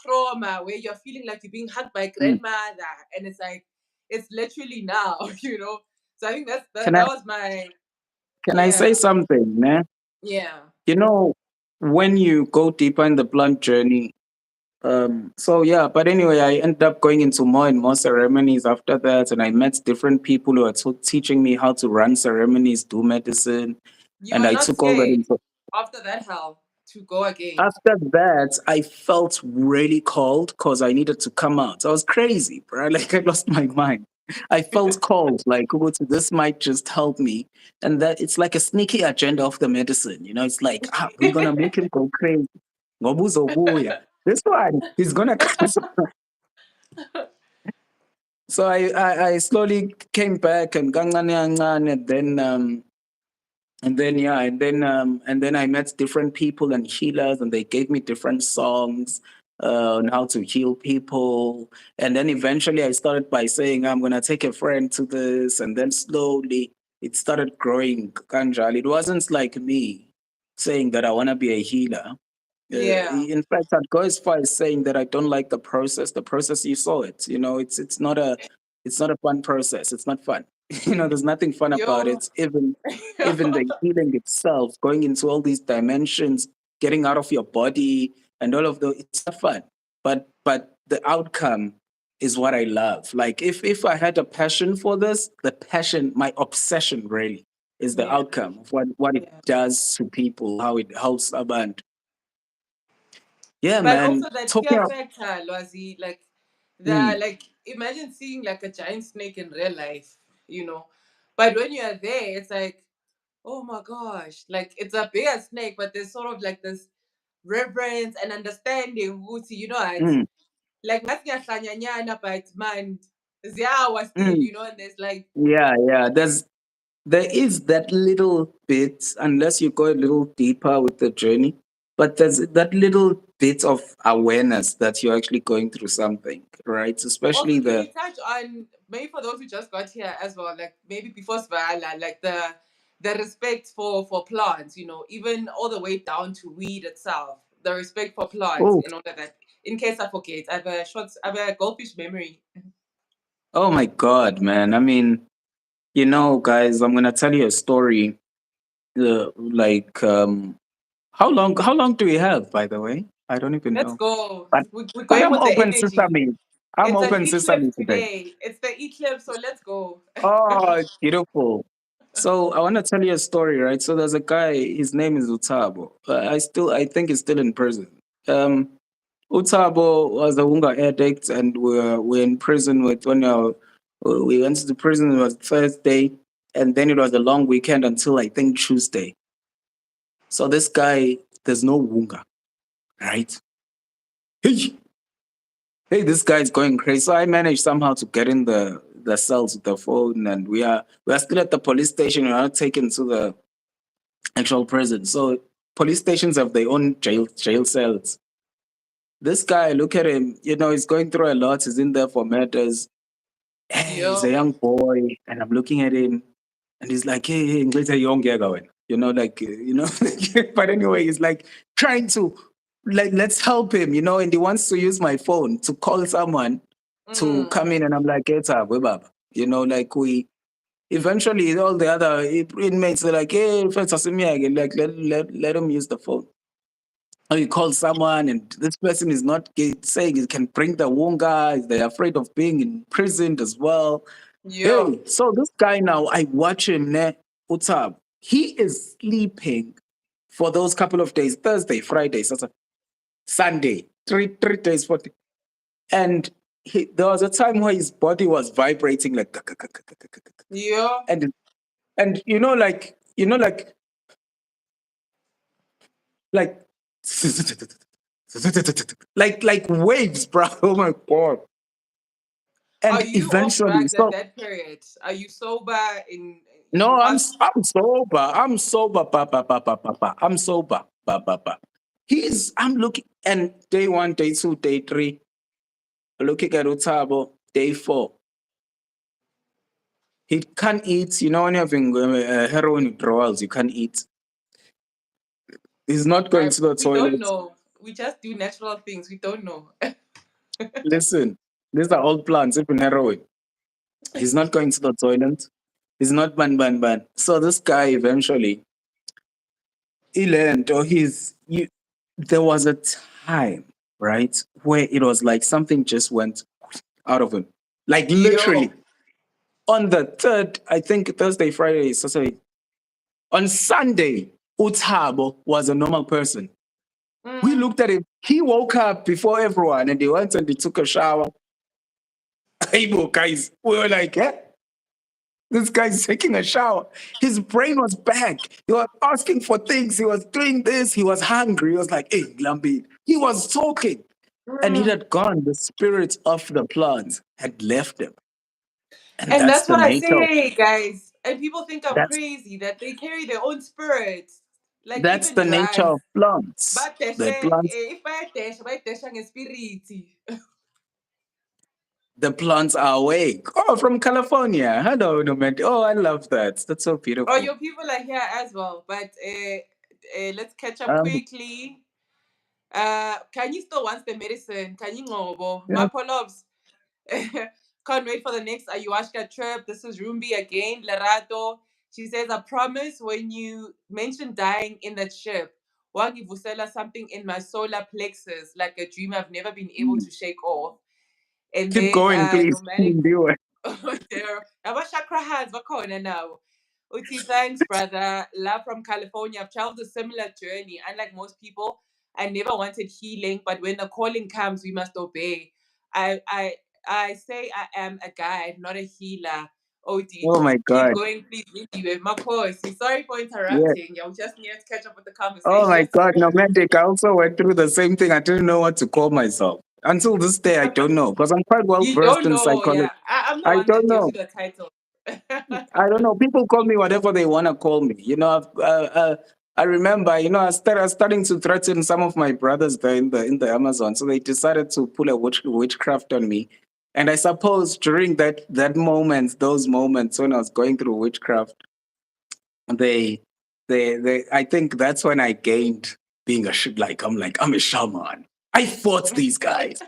trauma where you're feeling like you're being hugged by Mm. grandmother, and it's like it's literally now. You know. So I think Can that I was my can I say yeah something, man? yeah You know, when you go deeper in the plant journey, so yeah, but anyway, I ended up going into more and more ceremonies after that, and I met different people who are teaching me how to run ceremonies, do medicine, you and were I not took all that scared into. after that hell to go again. After that, I felt really cold because I needed to come out. I was crazy, bro. Like I lost my mind. I felt cold, like "Ukuthi, this might just help me, and that it's like a sneaky agenda of the medicine. You know, it's like we're gonna make him go crazy. Ngoba uzobuya. This one, he's gonna come. So I slowly came back and kancane kancane, and then yeah, and then I met different people and healers, and they gave me different songs on how to heal people. And then eventually I started by saying I'm gonna take a friend to this, and then slowly it started growing. Kanjal. It wasn't like me saying that I wanna be a healer. Yeah. In fact, I'd go as far as saying that I don't like the process. The process, you saw it. You know, it's not a fun process. It's not fun. There's nothing fun about Yo. it. Even the healing itself, going into all these dimensions, getting out of your body and all of the, it's not fun. But the outcome is what I love. Like if I had a passion for this, the passion, my obsession really is the Yeah. outcome of what it Yeah. does to people, how it helps a band. Yeah, But man. also that Talking fear about, factor, Lwazi, mm, like imagine seeing like a giant snake in real life, you know. But when you're there, it's like, oh my gosh, like it's a bigger snake, but there's sort of like this reverence and understanding, it's mm, like masiyahlanyanyana, but man, ziyawa still, mm, and there's like, yeah. There is that little bit, unless you go a little deeper with the journey, but there's that little bit of awareness that you're actually going through something, right? also Especially can the, you touch on maybe for those who just got here as well, like maybe before Svala, like the respect for plants, even all the way down to weed itself, the respect for plants oh, in order that in case I forget, I have a goldfish memory. oh my God, man. I mean, guys, I'm gonna tell you a story. Like, how long do we have, by the way? I don't even Let's know. go. But We're but going I'm with the open energy. sesame. I'm It's an open sesame eclipse today. today. It's the eclipse, so let's go. Oh, beautiful. So I want to tell you a story, right? So there's a guy, his name is Utabo. I think he's still in prison. Um, Utabo was a Wunga addict, and we're in prison with we went to the prison. It was Thursday, and then it was a long weekend until I think Tuesday. So this guy, there's no Wunga, right? Hey, hey, this guy's going crazy. So I managed somehow to get in the cells with the phone, and we are still at the police station. We're not taken to the actual prison. So police stations have their own jail cells. This guy, look at him. He's going through a lot. He's in there for matters. Hey, he's a Yo. young boy, and I'm looking at him, and he's like, hey, ngilithe yonke yaka but anyway, he's like trying to, like, let's help him, and he wants to use my phone to call someone to Mm. come in, and I'm like, get up, we baba. Like we eventually all the other inmates are like, hey, like let him use the phone. Or you call someone and this person is not saying it can bring the wonga, they're afraid of being imprisoned as well. Yo. Hey, so this guy now, I watch him, what's up? He is sleeping for those couple of days, Thursday, Friday, Sunday, three days, 40. And there was a time where his body was vibrating like, Yo. and like like waves, bro. Oh my God. Are And you off eventually, drugs at so that period? Are you sober in no, fast? I'm sober. I'm sober, I'm sober, I'm looking, and day one, day two, day three, looking at Utabo, day four. He can't eat. When you're having heroin withdrawals, you can't eat. He's not going to the We don't toilet. know. We just do natural things. We don't know. Listen, these are old plants, even heroin. He's not going to the toilet. He's not ban. So this guy eventually, he learned, or there was a time, right, where it was like something just went out of him. Like Yo. literally. On the third, I think Thursday, Friday, Saturday. On Sunday, Utabo was a normal person. We Mm. looked at him. He woke up before everyone and he went and he took a shower. Hey, guys, we were like, eh? This guy's taking a shower. His brain was back. He was asking for things. He was doing this. He was hungry. He was like, hey, Glambi. He was talking. And he Mm. had gone. The spirit of the plant had left him. And And that's that's the what I nature of say, guys. And people think I'm that's crazy that they carry their own spirit, like that's even the nature drugs. of plants. But The plants if I dash, by dashing a spirit. the plants are awake. Oh, from California. Hello, Nomad. Oh, I love that. That's so Oh, beautiful. your people are here as well. But let's catch up Um, quickly. Can you still want the medicine? Can you know? yeah, Mapolobs. Can't wait for the next ayahuasca trip. This is Rumbi again, Lerato. She says, I promise when you mention dying in that ship, Wangivusela something in my solar plexus, like a dream I've never been able to shake off. And Keep then going, please. nomadic Do it. oh dear. Chakra hands bakhona now. Uti, thanks, brother. Love from California. I've traveled a similar journey. Unlike most people, I never wanted healing, but when the calling comes, we must obey. I I I say I am a guide, not a healer. Oti, Oh my keep God. going, please. With my course. Sorry for Yeah. interrupting. I was just near to catch up with the Oh my conversation. God. Nomadic. I also went through the same thing. I didn't know what to call myself. Until this day, I don't know because I'm quite well You versed don't in know, psychology. yeah. I'm the I one don't that gives know. you the title. I don't know. People call me whatever they want to call me. I remember, I was starting to threaten some of my brothers there in the Amazon. So they decided to pull a witchcraft on me. And I suppose during that moment, those moments when I was going through witchcraft, they I think that's when I gained being I'm a shaman. I fought these guys.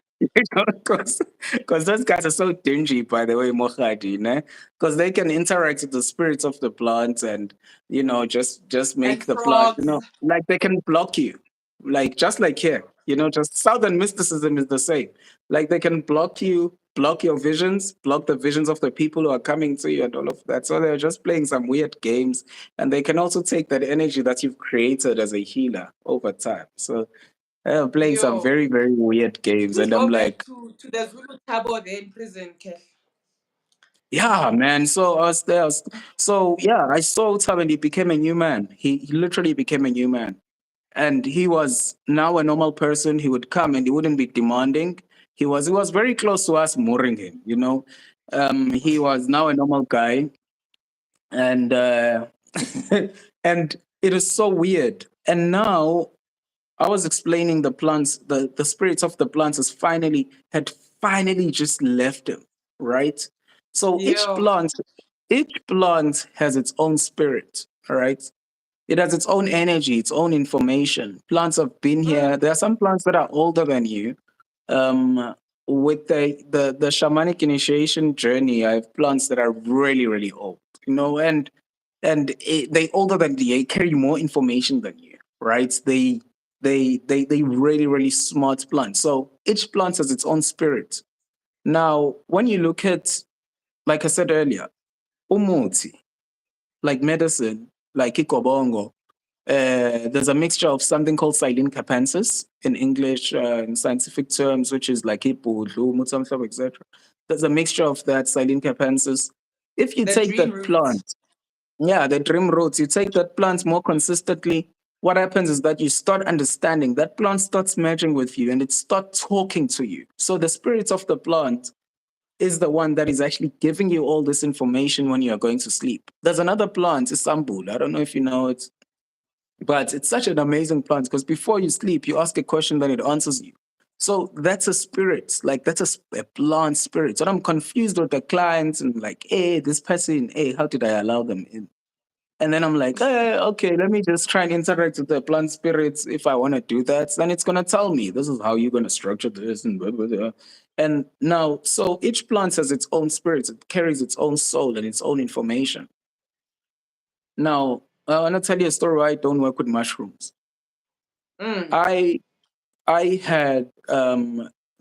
Because those guys are so dingy, by the way, Mohadi, because they can interact with the spirits of the plants and just And make the plant, frogs. like they can block you, like just like here, just southern mysticism is the same. Like they can block your visions, block the visions of the people who are coming to you and all of that. So they're just playing some weird games, and they can also take that energy that you've created as a healer over time. So they're playing some Yo, very, very weird games, please and I'm go back like, to the Zulu Tabo there in prison, Kev. yeah, man. So I was there. So yeah, I saw Tab and he became a new man. He literally became a new man. And he was now a normal person. He would come and he wouldn't be demanding. He was very close to us mooring him. He was now a normal guy. And and it is so weird. And now I was explaining the plants, the spirits of the plants had finally just left him, right? So Yo, each plant has its own spirit, all right? It has its own energy, its own information. Plants have been here. mm, There are some plants that are older than you. Um, with the shamanic initiation journey, I have plants that are really, really old, they older than you, they carry more information than you, right? They really, really smart plants. So each plant has its own spirit. Now, when you look at, like I said earlier, umuti, like medicine, like ikobongo, there's a mixture of something called Silene capensis in English, in scientific terms, which is like ipudlu, mutamhlaba, etc. There's a mixture of that Silene capensis. If you the take dream that roots. plant, yeah, the dream roots, you take that plant more consistently, what happens is that you start understanding that plant starts merging with you and it starts talking to you. So the spirit of the plant is the one that is actually giving you all this information when you are going to sleep. There's another plant, Isambul. I don't know if you know it, but it's such an amazing plant because before you sleep, you ask a question, then it answers you. So that's a spirit, like that's a plant spirit. So I'm confused with the clients and like, hey, this person, hey, how did I allow them in? And then I'm like, okay, let me just try and interact with the plant spirits. If I want to do that, then it's going to tell me this is how you're going to structure this and blah, blah, blah. And now, so each plant has its own spirit, it carries its own soul and its own information. Now, I want to tell you a story why I don't work with mushrooms. Mm, I I had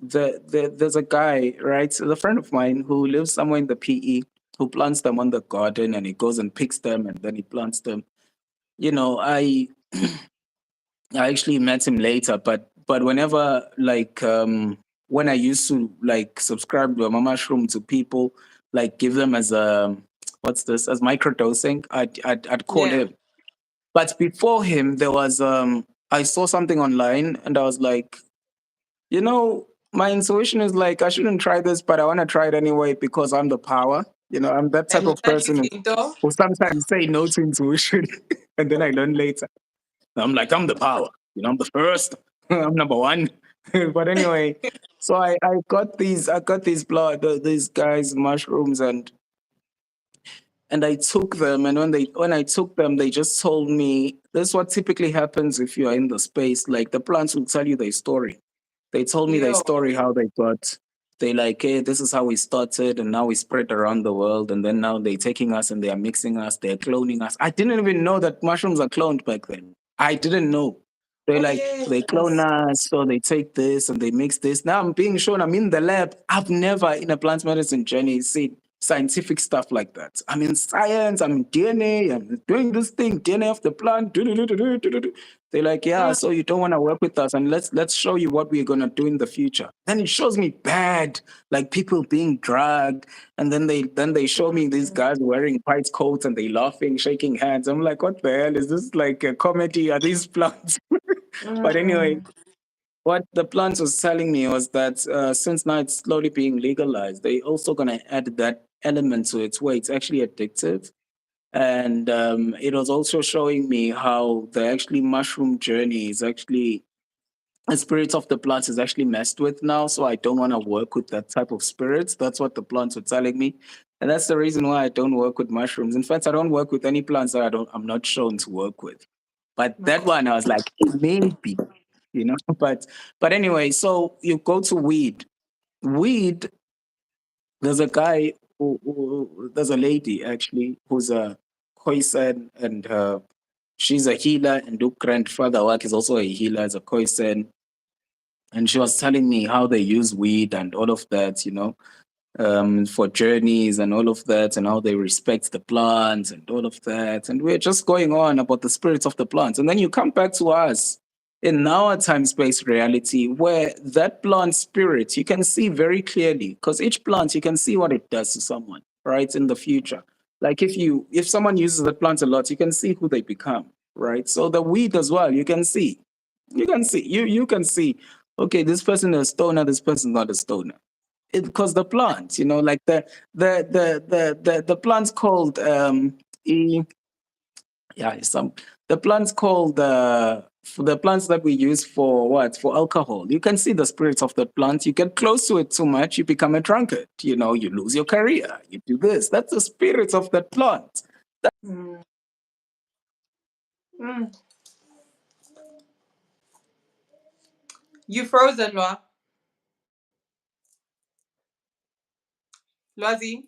there's a guy, right? So a friend of mine who lives somewhere in the PE who plants them on the garden and he goes and picks them and then he plants them. You know, I actually met him later, but whenever when I used to like subscribe to a mushroom to people, like give them as a what's this as microdosing, I'd call yeah. him. But before him, there was I saw something online and I was like, my intuition is like I shouldn't try this, but I want to try it anyway because I'm the power. I'm that type And of person Tinto. who sometimes say no to intuition and then I learn later. I'm like, I'm the power. I'm the first. I'm number one. But anyway, so I got these these guys mushrooms and I took them and when I took them they just told me this is what typically happens if you are in the space. Like the plants will tell you their story. They told me their Yo, story how they got. They like, hey, this is how we started, and now we spread around the world, and then now they're taking us and they are mixing us, they're cloning us. I didn't even know that mushrooms are cloned back then. I didn't know. They Oh like they clone yes. us, so they take this and they mix this. Now I'm being shown. I'm in the lab. I've never in a plant medicine journey seen scientific stuff like that. I'm in science. I'm in DNA. I'm doing this thing, DNA of the plant. They're like, yeah, Mm, so you don't want to work with us, and let's show you what we're gonna do in the future. Then it shows me bad, like people being drugged, and then they show me these guys wearing white coats and they laughing, shaking hands. I'm like, what the hell is this? Like a comedy? Are these plants? But anyway, mm, what the plants was telling me was that since now it's slowly being legalized, they also gonna add that element to it where it's actually addictive. And it was also showing me how the actually mushroom journey is actually the spirits of the plants is actually messed with now. So I don't want to work with that type of spirits. That's what the plants were telling me. And that's the reason why I don't work with mushrooms. In fact, I don't work with any plants that I'm not shown to work with. But that one I was like, maybe, But anyway, so you go to weed. Weed, there's a guy there's a lady actually who's a Khoisan, and she's a healer, and her grandfather work is also a healer as a Khoisan. And she was telling me how they use weed and all of that, for journeys and all of that, and how they respect the plants and all of that. And we're just going on about the spirits of the plants. And then you come back to us in our time space reality where that plant spirit, you can see very clearly, because each plant, you can see what it does to someone, right, in the future. Like if someone uses the plant a lot, you can see who they become, right? So the weed as well, you can see, okay, this person is a stoner, this person not a stoner. Because the plants, like the plants called e, yeah, some the plants called the plants that we use for what? For alcohol. You can see the spirits of the plant. You get close to it too much, you become a drunkard. You lose your career. You do this. That's the spirits of that plant. mm, mm. You frozen, Lwazi?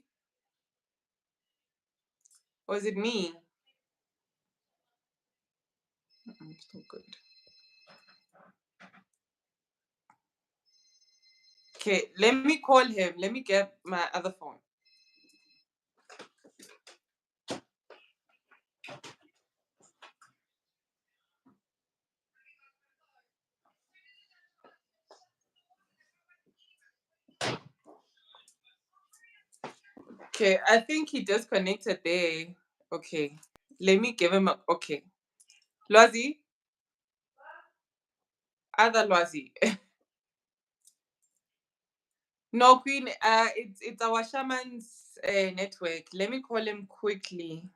Or is it me? I'm still good. Okay, let me call him. Let me get my other phone. Okay, I think he disconnected there. Okay, let me give him a. Okay, Lwazi, other Lwazi. No, Queen. It's our shaman's network. Let me call him quickly.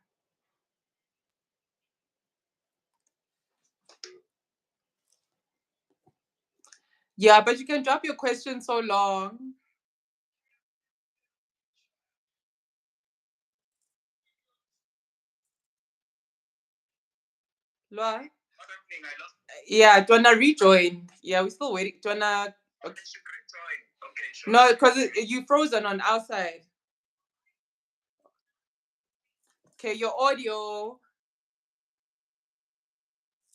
Yeah, but you can drop your question so long. Lwa? Yeah, do you wanna rejoin? Yeah, we're still waiting. Do you wanna? Okay. No, because you frozen on our side. Okay, your audio.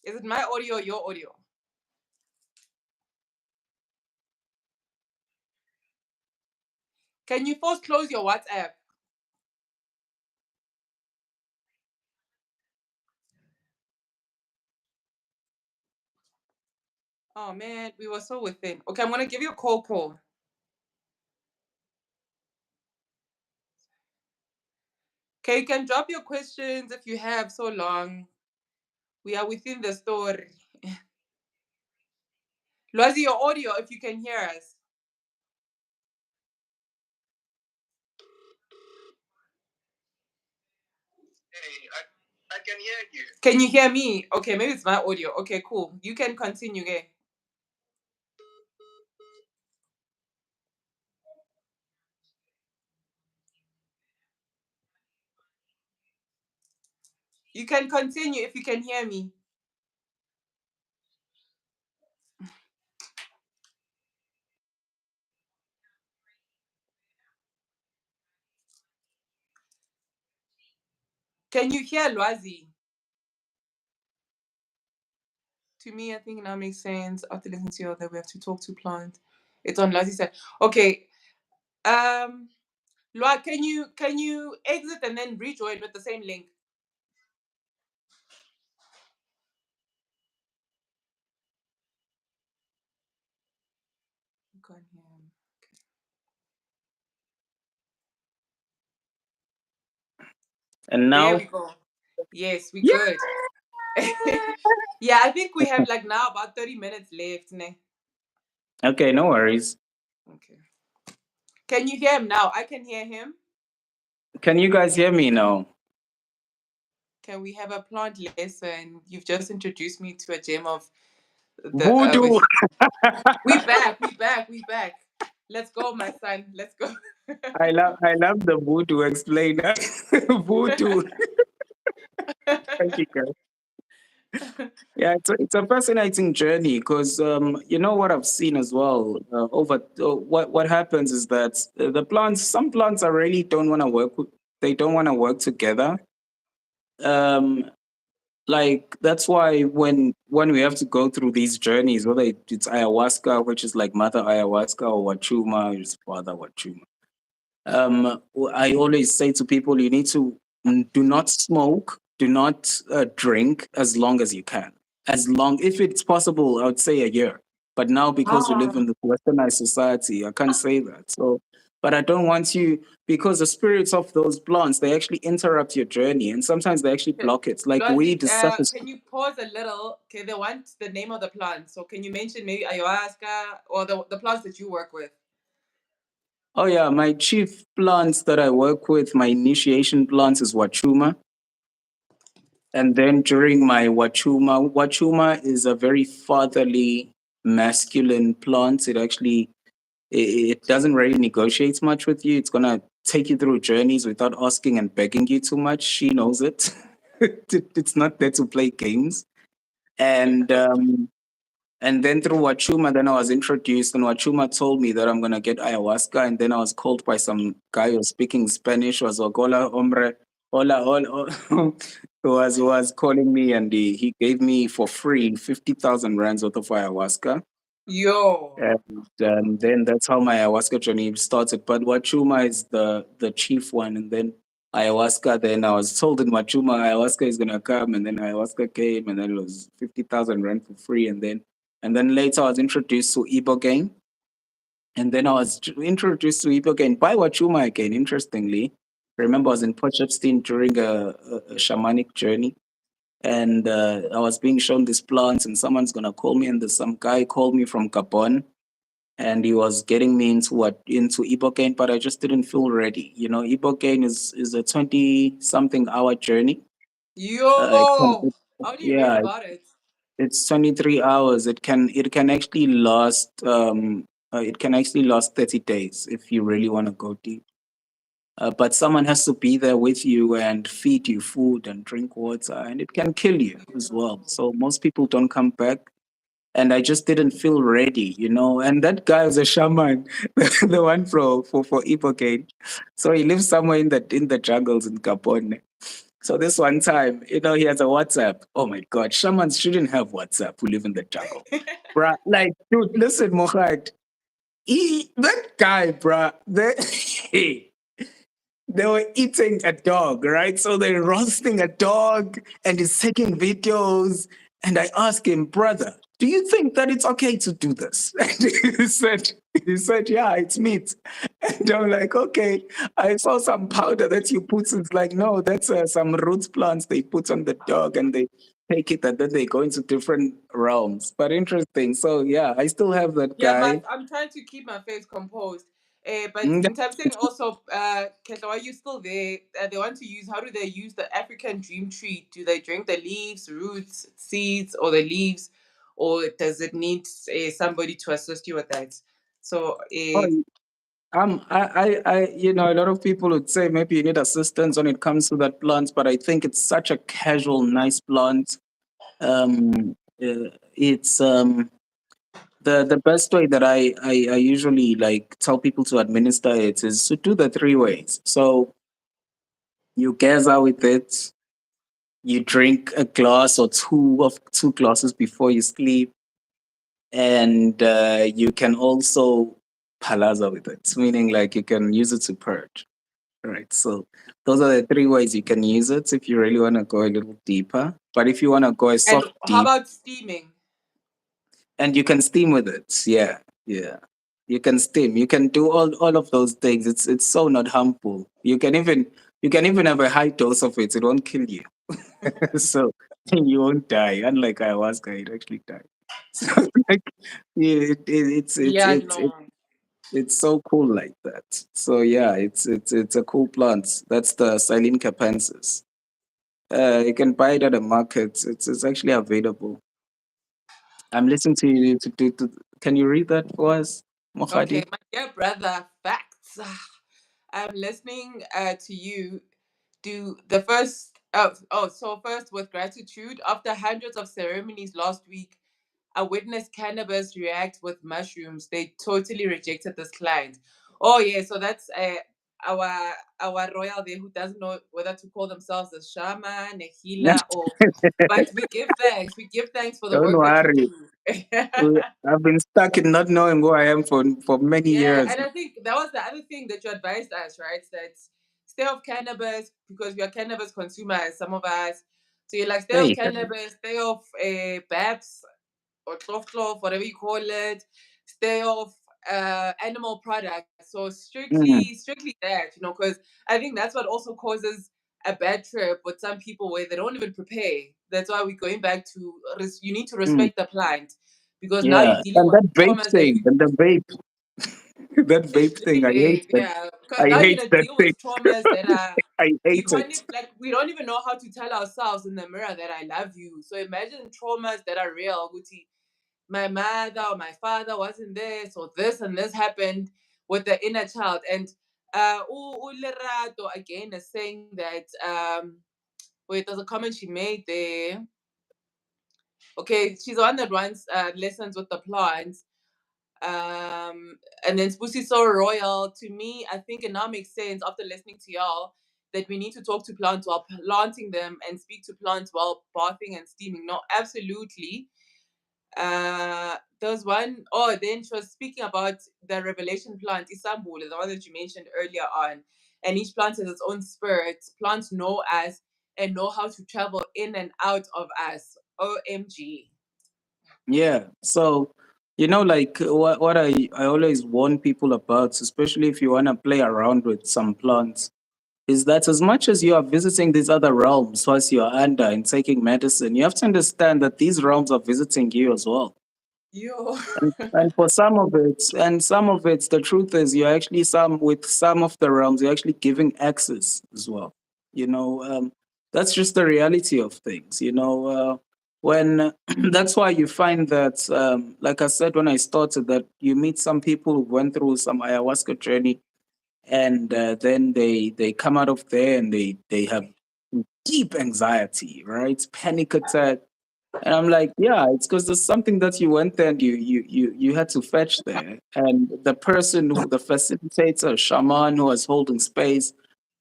Is it my audio or your audio? Can you first close your WhatsApp? Oh man, we were so within. Okay, I'm gonna give you a call. Okay, you can drop your questions if you have so long. We are within the story. Lwazi, your audio, if you can hear us. I can hear you. Can you hear me? Okay, maybe it's my audio. Okay, cool. You can continue, okay? You can continue if you can hear me. Can you hear Lwazi? To me, I think now makes sense. After listening to you, that we have to talk to plant. It's on Lwazi's side. Okay. Um, Lwa, can you exit and then rejoin with the same link? You can't hear him. And There we now, go. Yes, we yeah. good. Yeah, I think we have like now about 30 minutes left. Ne? Okay, no worries. Okay. Can you hear him now? I can hear him. Can you guys hear me now? Can we have a plant lesson? You've just introduced me to a gem of the Voodoo. we back, we back, we back. Let's go, my son. Let's go. I love the voodoo explainer. Voodoo. Thank you, guys. Yeah, it's a fascinating journey because you know what I've seen as well. What happens is that some plants are really don't want to work. They don't want to work together. Um, like that's why when we have to go through these journeys, whether it's ayahuasca, which is like mother ayahuasca, or wachuma, which is father wachuma. I always say to people, you need to do not smoke, do not drink as long as you can. As long, if it's possible, I would say a year. But now, because we live in Ah, the westernized society, I can't say that. So, but I don't want you, because the spirits of those plants, they actually interrupt your journey and sometimes they actually okay. block it. Like Lwazi, weed is such a. can you pause a little? Okay, they want the name of the plant. So can you mention maybe ayahuasca or the plants that you work with? Oh, yeah, my chief plants that I work with, my initiation plants is Wachuma. And then during my wachuma is a very fatherly, masculine plant. It doesn't really negotiate much with you. It's gonna take you through journeys without asking and begging you too much. She knows it. It's not there to play games. And and then through Wachuma, then I was introduced, and Wachuma told me that I'm gonna get ayahuasca. And then I was called by some guy who was speaking Spanish, was Ogola Hombre, hola, hola, who was calling me, and he gave me for free 50,000 rands worth of ayahuasca. Yo. And then that's how my ayahuasca journey started. But Wachuma is the chief one, and then ayahuasca. Then I was told in Wachuma ayahuasca is gonna come, and then ayahuasca came, and then it was 50,000 rand for free, and then later I was introduced to ibogaine, and then I was introduced to ibogaine by Wachuma again. Interestingly, I remember I was in Potchefstroom during a shamanic journey, and I was being shown these plants, and someone's gonna call me, and there's some guy called me from Gabon, and he was getting me into ibogaine, but I just didn't feel ready. Ibogaine is a 20 something hour journey. It can, Yo. I only read yeah, about it. it's 23 hours. It can actually last 30 days if you really want to go deep. But someone has to be there with you and feed you food and drink water, and it can kill you as well. So most people don't come back, and I just didn't feel ready. And that guy was a shaman, the one for Ibogaine. So he lives somewhere in the jungles in Gabon. So this one time, he has a WhatsApp. Oh my God, shamans shouldn't have WhatsApp who live in the jungle. Bruh, like, dude, listen, Mohad. That guy, bruh, they were eating a dog, right? So they're roasting a dog and he's taking videos. And I asked him, brother, do you think that it's okay to do this? And he said, yeah, it's meat. And I'm like, okay. I saw some powder that you put. It's like, no, that's some root plants they put on the dog and they take it and then they go into different realms. But interesting. So yeah, I still have that Yeah, guy. I'm trying to keep my face composed. But Mm, in terms of also, Ketla, are you still there? They want to use, how do they use the African dream tree? Do they drink the leaves, roots, seeds, or the leaves? Or does it need somebody to assist you with that? So, Oh, a lot of people would say maybe you need assistance when it comes to that plant, but I think it's such a casual, nice plant. It's the best way that I usually like tell people to administer it is to do the three ways. So you gather with it, You drink a glass or two glasses before you sleep, and you can also palaza with it, meaning like you can use it to purge. Right. So those are the three ways you can use it if you really want to go a little deeper. But if you want to go a And soft how deep, about steaming? and you can steam with it. Yeah. Yeah. You can steam. You can do all of those things. It's so not harmful. You can even have a high dose of it. It won't kill you. So you won't die. Unlike ayahuasca, it actually die. So like yeah, Yeah, no. it's so cool like that. So yeah, it's a cool plant. That's the Silene capensis. You can buy it at the market. It's actually available. I'm listening to you to can you read that for us, Okay, Mohadi? my dear brother, facts. I'm listening to you do the first. So first, with gratitude, after hundreds of ceremonies last week, I witnessed cannabis react with mushrooms. They totally rejected this client. Oh yeah, so that's our our royal there who doesn't know whether to call themselves a shaman, a healer, or. But we give thanks. We give thanks for the Don't work that you worry. do. I've been stuck in not knowing who I am for many Yeah, years. and I think that was the other thing that you advised us, right? That stay off cannabis because we are cannabis consumers, some of us. So you're like, stay off Hey. cannabis, stay off BAPS or cloth, whatever you call it, stay off animal products. So Mm, strictly that, because I think that's what also causes a bad trip with some people where they don't even prepare. That's why we're going back to you need to mm, respect the plant because now you're yeah. dealing And with that vape traumas that thing, and the vape, that vape thing, especially I hate vape, that. yeah. Because I now you're hate gonna that deal thing. with traumas that are I you hate can't it. even like we don't even know how to tell ourselves in the mirror that I love you. So imagine traumas that are real. Guti, my mother or my father wasn't this or this and this happened with the inner child. And Lerato again is saying that wait, there's a comment she made there. Okay, she's the one that runs lessons with the plants. And then Spoosy So Royal, to me, I think it now makes sense after listening to y'all that we need to talk to plants while planting them and speak to plants while bathing and steaming. No, absolutely. There's one, oh, then she was speaking about the revelation plant, Istanbul, the one that you mentioned earlier on. And each plant has its own spirit. Plants know us and know how to travel in and out of us. OMG. Yeah. So, like what I always warn people about, especially if you want to play around with some plants, is that as much as you are visiting these other realms whilst you're under and taking medicine, you have to understand that these realms are visiting you as well. Yo. And for some of it, the truth is you're actually with some of the realms, you're actually giving access as well. You know, that's just the reality of things. When that's why you find that, like I said when I started, that you meet some people who went through some ayahuasca journey, and then they come out of there and they have deep anxiety, right? Panic attack, and I'm like, yeah, it's because there's something that you went there and you had to fetch there. And the person who the facilitator, shaman who was holding space,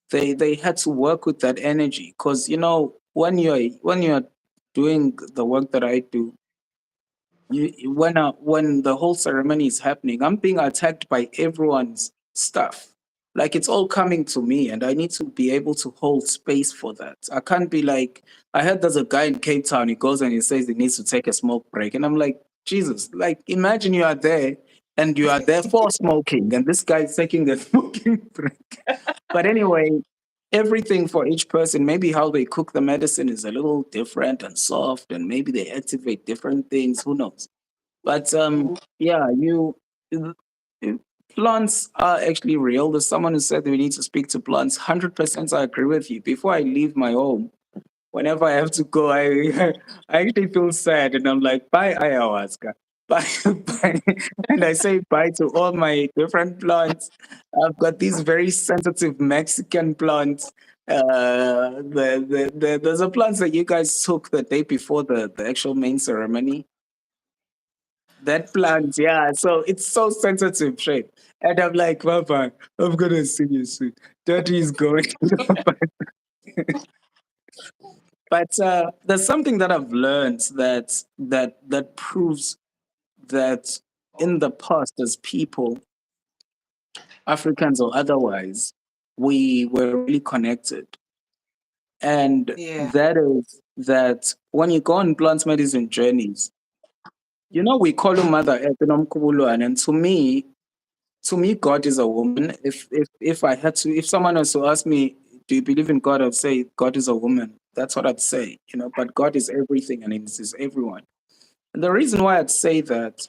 they had to work with that energy. Because when you're doing the work that I do, when the whole ceremony is happening, I'm being attacked by everyone's stuff. Like it's all coming to me, and I need to be able to hold space for that. I can't be like, I heard there's a guy in Cape Town. He goes and he says he needs to take a smoke break, and I'm like, Jesus! Like imagine you are there and you are there for smoking, and this guy is taking the smoking break. But anyway, everything for each person, maybe how they cook the medicine is a little different and soft, and maybe they activate different things. Who knows? But yeah, uh, plants are actually real. There's someone who said that we need to speak to plants. 100% I agree with you. Before I leave my home, whenever I have to go, I actually feel sad and I'm like, bye ayahuasca. Bye, bye. And I say bye to all my different plants. I've got these very sensitive Mexican plants. There's a plant that you guys took the day before the actual main ceremony. That plant, yeah. So it's so sensitive, shape. And I'm like, Papa, I'm gonna see you soon. Daddy is going. But But there's something that I've learned that proves that in the past, as people, Africans or otherwise, we were really connected. And Yeah. that is that when you go on plant medicine journeys, we call him Mother Earth and Umkhubulwane, and to me, God is a woman. If I had to, if someone was to ask me, do you believe in God? I'd say God is a woman. That's what I'd say, but God is everything and He is everyone. And the reason why I'd say that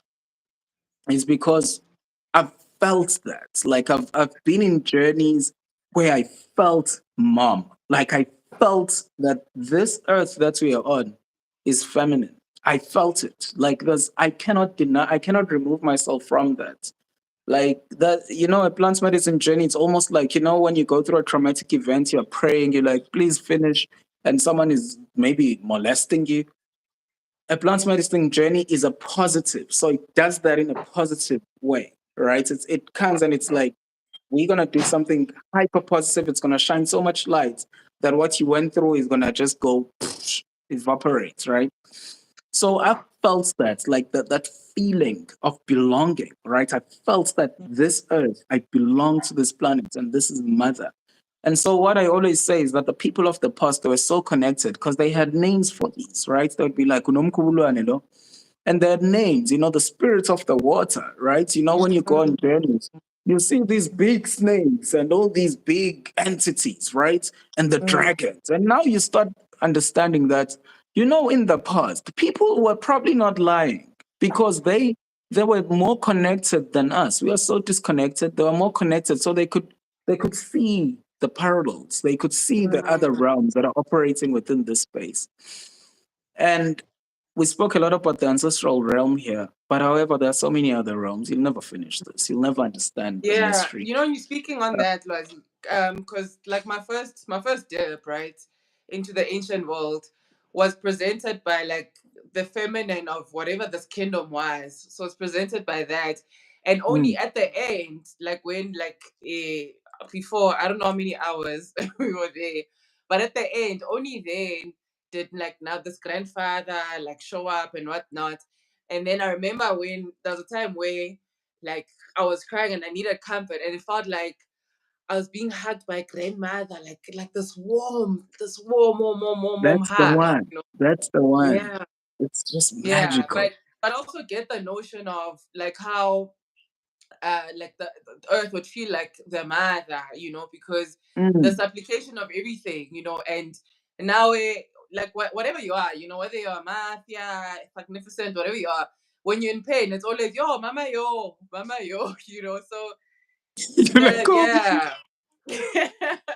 is because I've felt that. Like I've been in journeys where I felt mom. Like I felt that this earth that we are on is feminine. I felt it. Like I cannot deny, I cannot remove myself from that. Like that, a plant medicine journey, it's almost like, when you go through a traumatic event, you're praying, you're like, please finish, and someone is maybe molesting you. A plant medicine journey is a positive. So it does that in a positive way, right? It comes and it's like, we're going to do something hyper positive. It's going to shine so much light that what you went through is going to just go evaporate, right? So I felt that, like that feeling of belonging, right? I felt that this earth, I belong to this planet and this is mother. And so what I always say is that the people of the past, they were so connected because they had names for these, right? They would be like, "Unomkhulwane lo," and their names, the spirits of the water, right? When you go on journeys, you see these big snakes and all these big entities, right? And the dragons. And now you start understanding that, in the past, people were probably not lying because they were more connected than us. We are so disconnected. They were more connected, so they could see the parallels. They could see the other realms that are operating within this space. And we spoke a lot about the ancestral realm here, but however, there are so many other realms. You'll never finish this. You'll never understand the Yeah, mystery. you speaking on that, Lwazi, because like my first dip, right, into the ancient world was presented by like the feminine of whatever this kingdom was. So it's presented by that, and only Mm. at the end, like when like before I don't know how many hours we were there, but at the end, only then did like now this grandfather like show up and whatnot, and then I remember when there was a time where like I was crying and I needed comfort, and it felt like I was being hugged by grandmother, like this warm That's the hug. one. That's the one. Yeah, It's just yeah, magical. but also get the notion of like how like the earth would feel like the mother, because the Mm. supplication of everything, and now like whatever you are, whether you're a mafia, magnificent, whatever you are, when you're in pain, it's always mama yo, so You're like, that oh, yeah.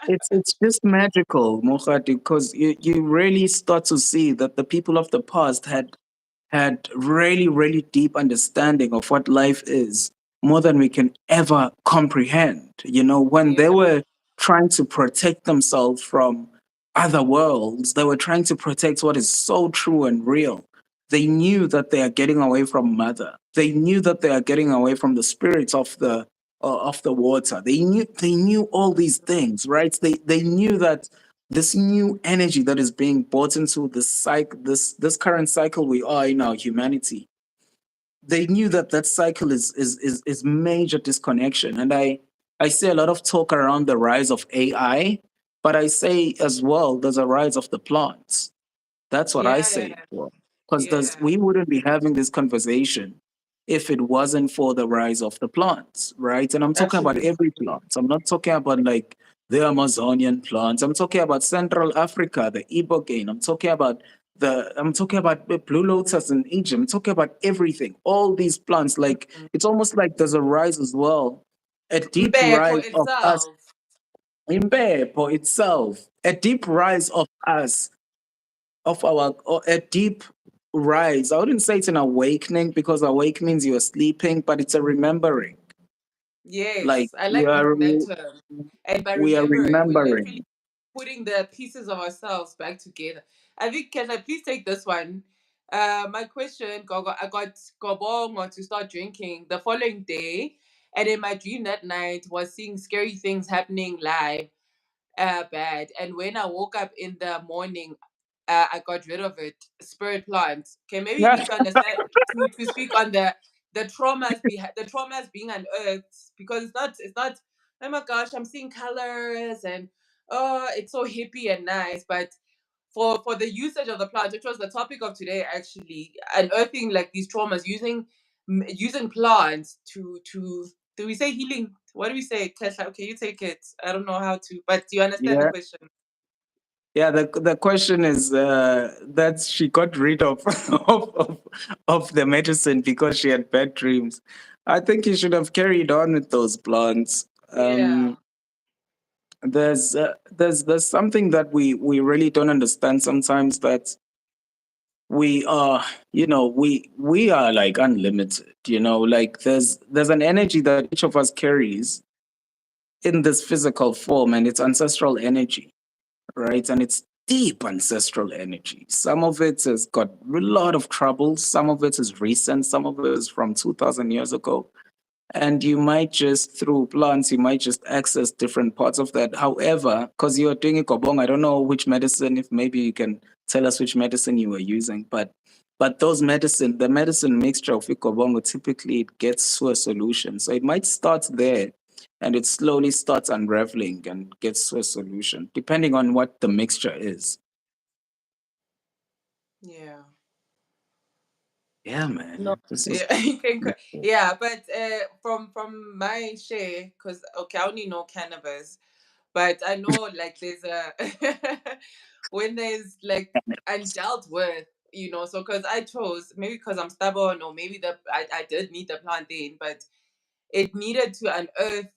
it's just magical, Mohadi, because you really start to see that the people of the past had really, really deep understanding of what life is, more than we can ever comprehend. When they Yeah. were trying to protect themselves from other worlds, they were trying to protect what is so true and real. They knew that they are getting away from mother. They knew that they are getting away from the spirits of the water. They knew all these things, right? They knew that this new energy that is being brought into this cycle, this current cycle we are in our humanity, they knew that that cycle is major disconnection. And I see a lot of talk around the rise of AI, but I say as well there's a rise of the plants. That's what I Yeah, say. Because yeah, we wouldn't be having this conversation if it wasn't for the rise of the plants, right? And I'm talking about absolutely. every plant. I'm not talking about like the Amazonian plants. I'm talking about Central Africa, the Ibogaine. I'm talking about the blue lotus in Egypt. I'm talking about everything. All these plants, like it's almost like there's a rise as well, a deep Mbeko rise of us itself. in Beppo itself, a deep rise of us of our or a deep rise. I wouldn't say it's an awakening because awake means you're sleeping, but it's a remembering. Like Yes, I like that term. And by we are remembering, we're literally remembering. putting the pieces of ourselves back together. I think, can I please take this one? My question, Gogo, I got Gobongo to start drinking the following day, and in my dream that night was seeing scary things happening live, bad. And when I woke up in the morning, I got rid of it. Spirit plant. Okay, maybe you need to understand to speak on the traumas behind the traumas being unearthed, because it's not. Oh my gosh, I'm seeing colors and oh, it's so hippie and nice, but for the usage of the plant, which was the topic of today, actually unearthing like these traumas using plants to do we say healing? What do we say? Kesha, okay, you take it. I don't know how to, but do you understand the Yeah. question? Yeah, the question is that she got rid of, of the medicine because she had bad dreams. I think you should have carried on with those plants. Yeah. There's something that we really don't understand sometimes, that we are, we are like unlimited. Like there's an energy that each of us carries in this physical form, and it's ancestral energy, right? And it's deep ancestral energy. Some of it has got a lot of trouble. Some of it is recent. Some of it is from 2,000 years ago. And you might just, through plants, you might just access different parts of that. However, because you're doing a kobong, I don't know which medicine, if maybe you can tell us which medicine you were using, but those medicine, the medicine mixture of ikobongo, typically it gets to a solution. So it might start there and it slowly starts unraveling and gets to a solution, depending on what the mixture is. Yeah. Yeah, No, man. This is yeah, you can beautiful. yeah, but from my share, because okay, I only know cannabis, but I know like there's a when there's like undealt with, so because I chose maybe because I'm stubborn, or maybe I did need the plant then, but it needed to unearth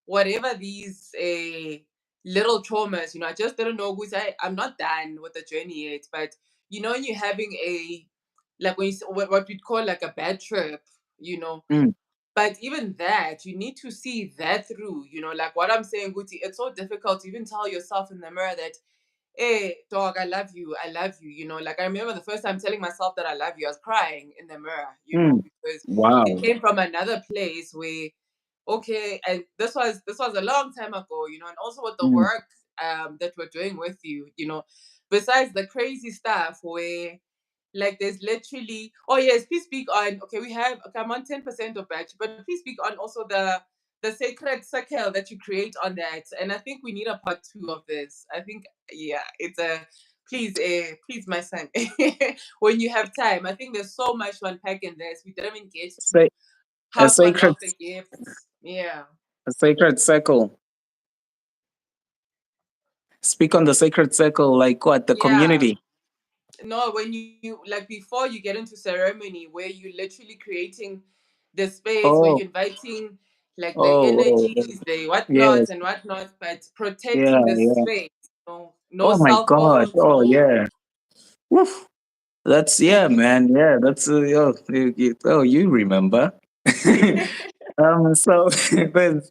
whatever these little traumas, I just didn't know who's I'm not done with the journey yet, but when you're having like when what we'd call like a bad trip, you know, Mm, but even that, you need to see that through, like what I'm saying, Guti, it's so difficult to even tell yourself in the mirror that, hey, dog, I love you, like I remember the first time telling myself that I love you, I was crying in the mirror, mm. because it Wow. came from another place where, okay, and this was a long time ago, and also with the Mm, work that we're doing with you, besides the crazy stuff where like there's literally, oh yes, please speak on, okay, I'm on 10% of batch, but please speak on also the sacred circle that you create on that. And I think we need a part two of this. I think, yeah, it's a please, my son, when you have time. I think there's so much to unpack in this. We didn't even get to Say a half one sacred of the gifts. Yeah. a sacred circle. Speak on the sacred circle, like what? The Yeah. community. No, when you like before you get into ceremony where you're literally creating the space where Oh, you're inviting like the oh, energies, the whatnots yes, and whatnot, but yeah, protecting the yeah. space. No Oh my cell God. phones, Oh no. yeah. Woof. That's yeah, man. Yeah, that's oh, you remember. So then,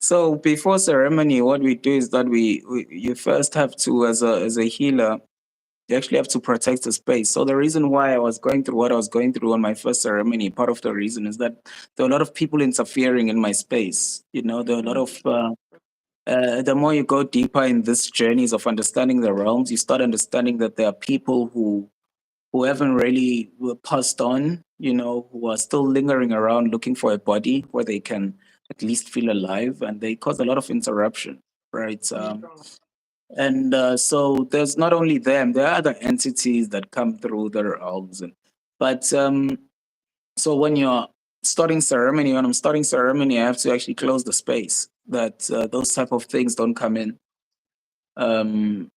so before ceremony, what we do is that we you first have to, as a healer, you actually have to protect the space. So the reason why I was going through what I was going through on my first ceremony, part of the reason is that there were a lot of people interfering in my space. There are a lot Mm, of the more you go deeper in this journeys of understanding the realms, you start understanding that there are people who haven't really were passed on, who are still lingering around looking for a body where they can at least feel alive, and they cause a lot of interruption, right? yeah. And so there's not only them, there are other entities that come through the realms. But so when I'm starting ceremony, I have to actually close the space that those type of things don't come in. Um,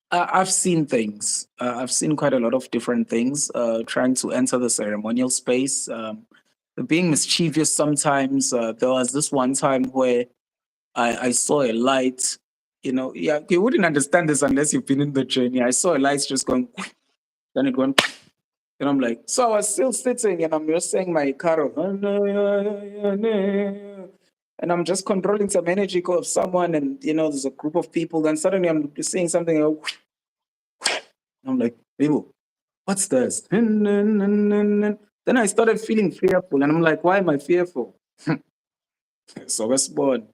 I've seen things. I've seen quite a lot of different things trying to enter the ceremonial space. Being mischievous sometimes. There was this one time where I saw a light. Yeah, you wouldn't understand this unless you've been in the journey. I saw a light just going, then it went, and I'm like, so I was still sitting and I'm just saying my caro, and I'm just controlling some energy of someone, and there's a group of people. Then suddenly I'm seeing something. I'm like, people, what's this? Then I started feeling fearful, and I'm like, why am I fearful? So I was born.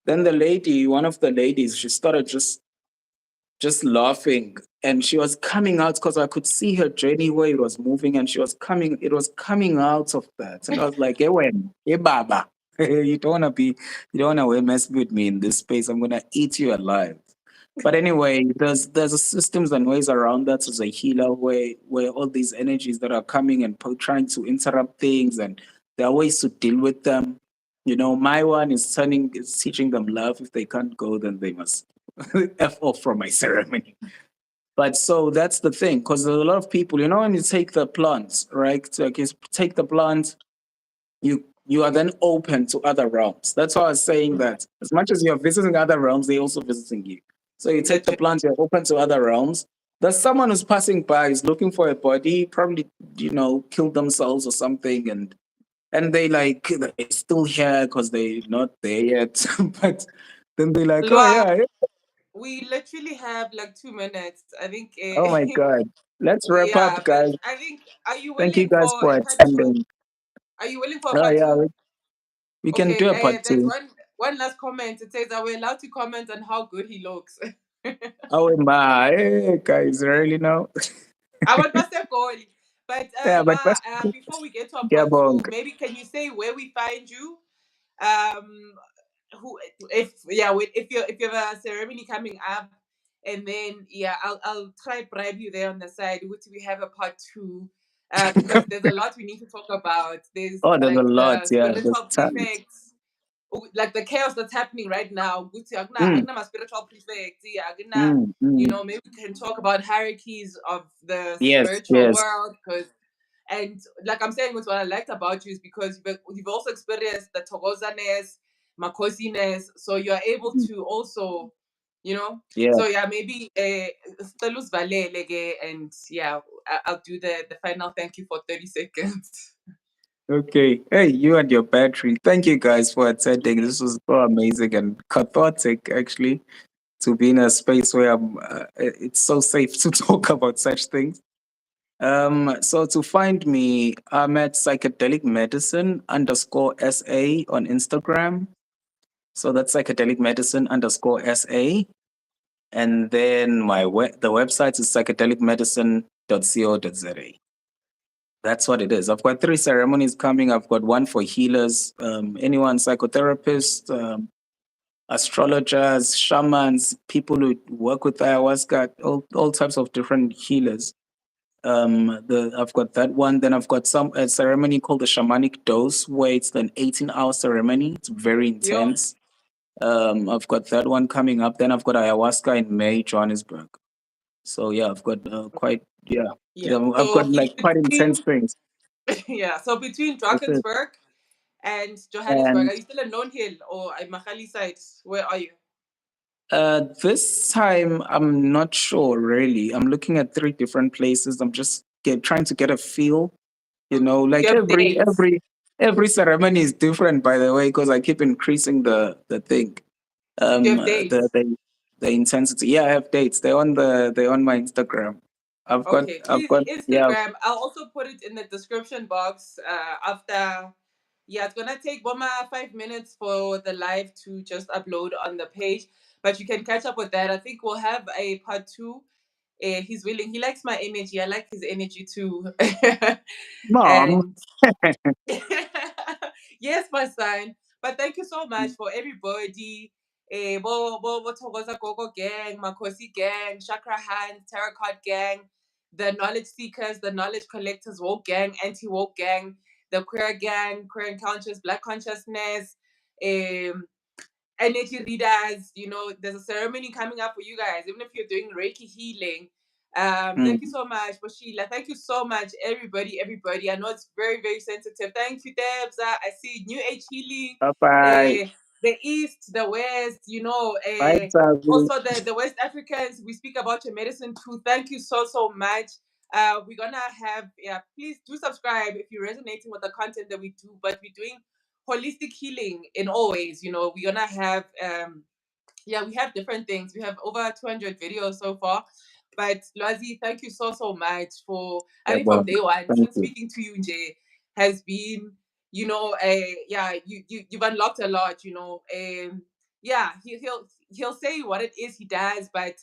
Then one of the ladies, she started just just laughing. And she was coming out because I could see her journey where it was moving, and it was coming out of that. And I was like, hey, when, hey, Baba, you don't wanna mess with me in this space. I'm gonna eat you alive. But anyway, there's a systems and ways around that as a healer where all these energies that are coming and trying to interrupt things, and there are ways to deal with them. My one is teaching them love. If they can't go, then they must F off from my ceremony. But so that's the thing, because there's a lot of people, when you take the plants, right? So like you take the plant, you are then open to other realms. That's why I was saying that as much as you're visiting other realms, they're also visiting you. So you take the Legit. plant, you're open to other realms. There's someone who's passing by, is looking for a body, probably, killed themselves or something, and they like they're still here because they're not there yet. But then they're like, oh Lwa, yeah, yeah. we literally have like 2 minutes. I think, Oh my God. Let's wrap yeah, up, but guys. I think, are you Thank you willing guys for for a part two? attending. Are you willing for a Oh part yeah, two? we can Okay, do a part there's two. one last comment. It says, are we allowed to comment on how good he looks? Oh my, hey, guys, really now? I want Pastor goal. But Yeah, but Lwa, that's before we get to a part Gabong. two, maybe can you say where we find you? Um, who, if yeah, if you have a ceremony coming up, and then yeah, I'll try bribe you there on the side. Which we have a part two, because there's a lot we need to talk about. There's Oh, there's a like lot. the Yeah, there's spiritual tons. prefects, like the chaos that's happening right now. Guti, Mm, akuna ma spiritual prefects. Yeah, akuna, mm. maybe we can talk about hierarchies of the Yes, spiritual yes. world, because and like I'm saying, what I liked about you is because you've also experienced the Togozanes, Makosiness, so you're able Mm, to also, yeah. so yeah, maybe Stelus Valele, and yeah, I'll do the final thank you for 30 seconds. Okay. Hey, you and your battery. Thank you guys for attending. This was so amazing and cathartic, actually, to be in a space where it's so safe to talk about such things. So to find me, I'm at psychedelic medicine underscore SA on Instagram. So that's psychedelic medicine underscore SA. And then the website is psychedelicmedicine.co.za. That's what it is. I've got 3 ceremonies coming. I've got one for healers, anyone, psychotherapists, astrologers, shamans, people who work with ayahuasca, all types of different healers. I've got that one. Then I've got a ceremony called the shamanic dose, where it's an 18-hour ceremony. It's very Yo, intense. I've got that one coming up. Then I've got ayahuasca in May, Johannesburg. So yeah, I've got yeah. I've got So like quite intense between things. yeah, so between This is- Drakensberg and Johannesburg, And are you still in Hill or at Mahali side? Where are you? this time I'm not sure really. I'm looking at 3 different places. I'm just trying to get a feel. You Like have dates. every ceremony is different, by the way, because I keep increasing the thing, You have the dates. the intensity. Yeah, I have dates. They're on my Instagram. Okay, I've please got yeah. Instagram. I'll also put it in the description box. After, yeah, it's gonna take Boma 5 minutes for the live to just upload on the page, but you can catch up with that. I think we'll have a part two. He's willing. He likes my energy. I like his energy too. Mom. And yes, my son. But thank you so much for everybody. Bo Thokoza Gogo gang, Makosi gang, Chakra Hands, Tarot Card gang, the knowledge seekers, the knowledge collectors, woke gang, anti-woke gang, the queer gang, queer and conscious, black consciousness, um, energy readers. There's a ceremony coming up for you guys, even if you're doing Reiki healing. Thank you Mm. so much, Sheila. Thank you so much, everybody, everybody. I know it's very, very sensitive. Thank you, Debs. I see New Age healing, Bye bye. the East, the West, Bye, Tavi. also the West Africans. We speak about your medicine too. Thank you so, so much. We're gonna have, yeah, please do subscribe if you're resonating with the content that we do, but we're doing holistic healing in all ways. We're gonna have yeah, we have different things. We have over 200 videos so far. But Lwazi, thank you so, so much for, I Yeah, think from well, day one, thank even you. speaking to you, Jay, has been, yeah, you've unlocked a lot, yeah, he'll say what it is he does, but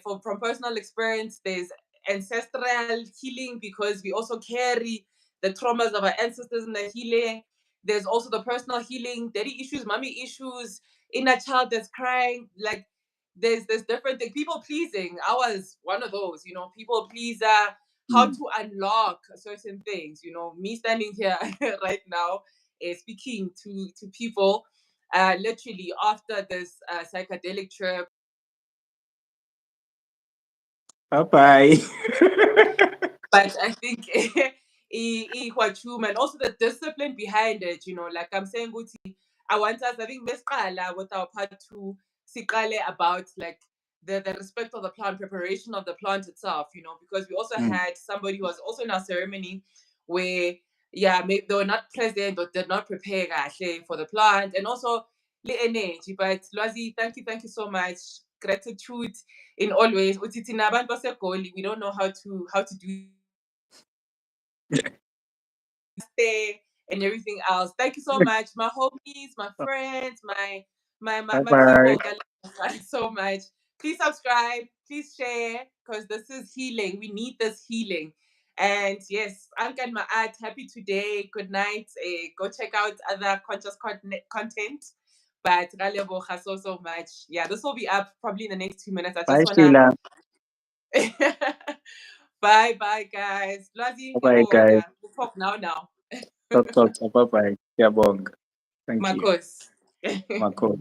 from personal experience. There's ancestral healing because we also carry the traumas of our ancestors in the healing. There's also the personal healing, daddy issues, mommy issues, inner child that's crying. Like there's different things. People pleasing. I was one of those, people pleaser. How Mm. to unlock certain things. Me standing here right now, speaking to people, literally after this psychedelic trip. Bye bye. But I think and also the discipline behind it, like I'm saying, Guti, I want us, I think, with our part 2, sikale about like the respect of the plant, preparation of the plant itself, because we also Mm. had somebody who was also in our ceremony where, yeah, maybe they were not present or did not prepare for the plant, and also the energy. But Lwazi, thank you so much. Gratitude in always. Uthi thina abantu baseGoli, we don't know how to do stay and everything else. Thank you so much, my homies, my friends, Bye my bye. people. Thank you so much. Please subscribe, please share, because this is healing. We need this healing. And yes, Anka and Maat, happy today. Good night. Go check out other conscious content. But Raleboha so much. Yeah, this will be up probably in the next 2 minutes. I just Bye, wanna Sheila. bye guys. Lwazi, Bye bye, guys. we'll talk now. Talk. Bye bye. Yeah, bong. Thank you. Marcos. Marco.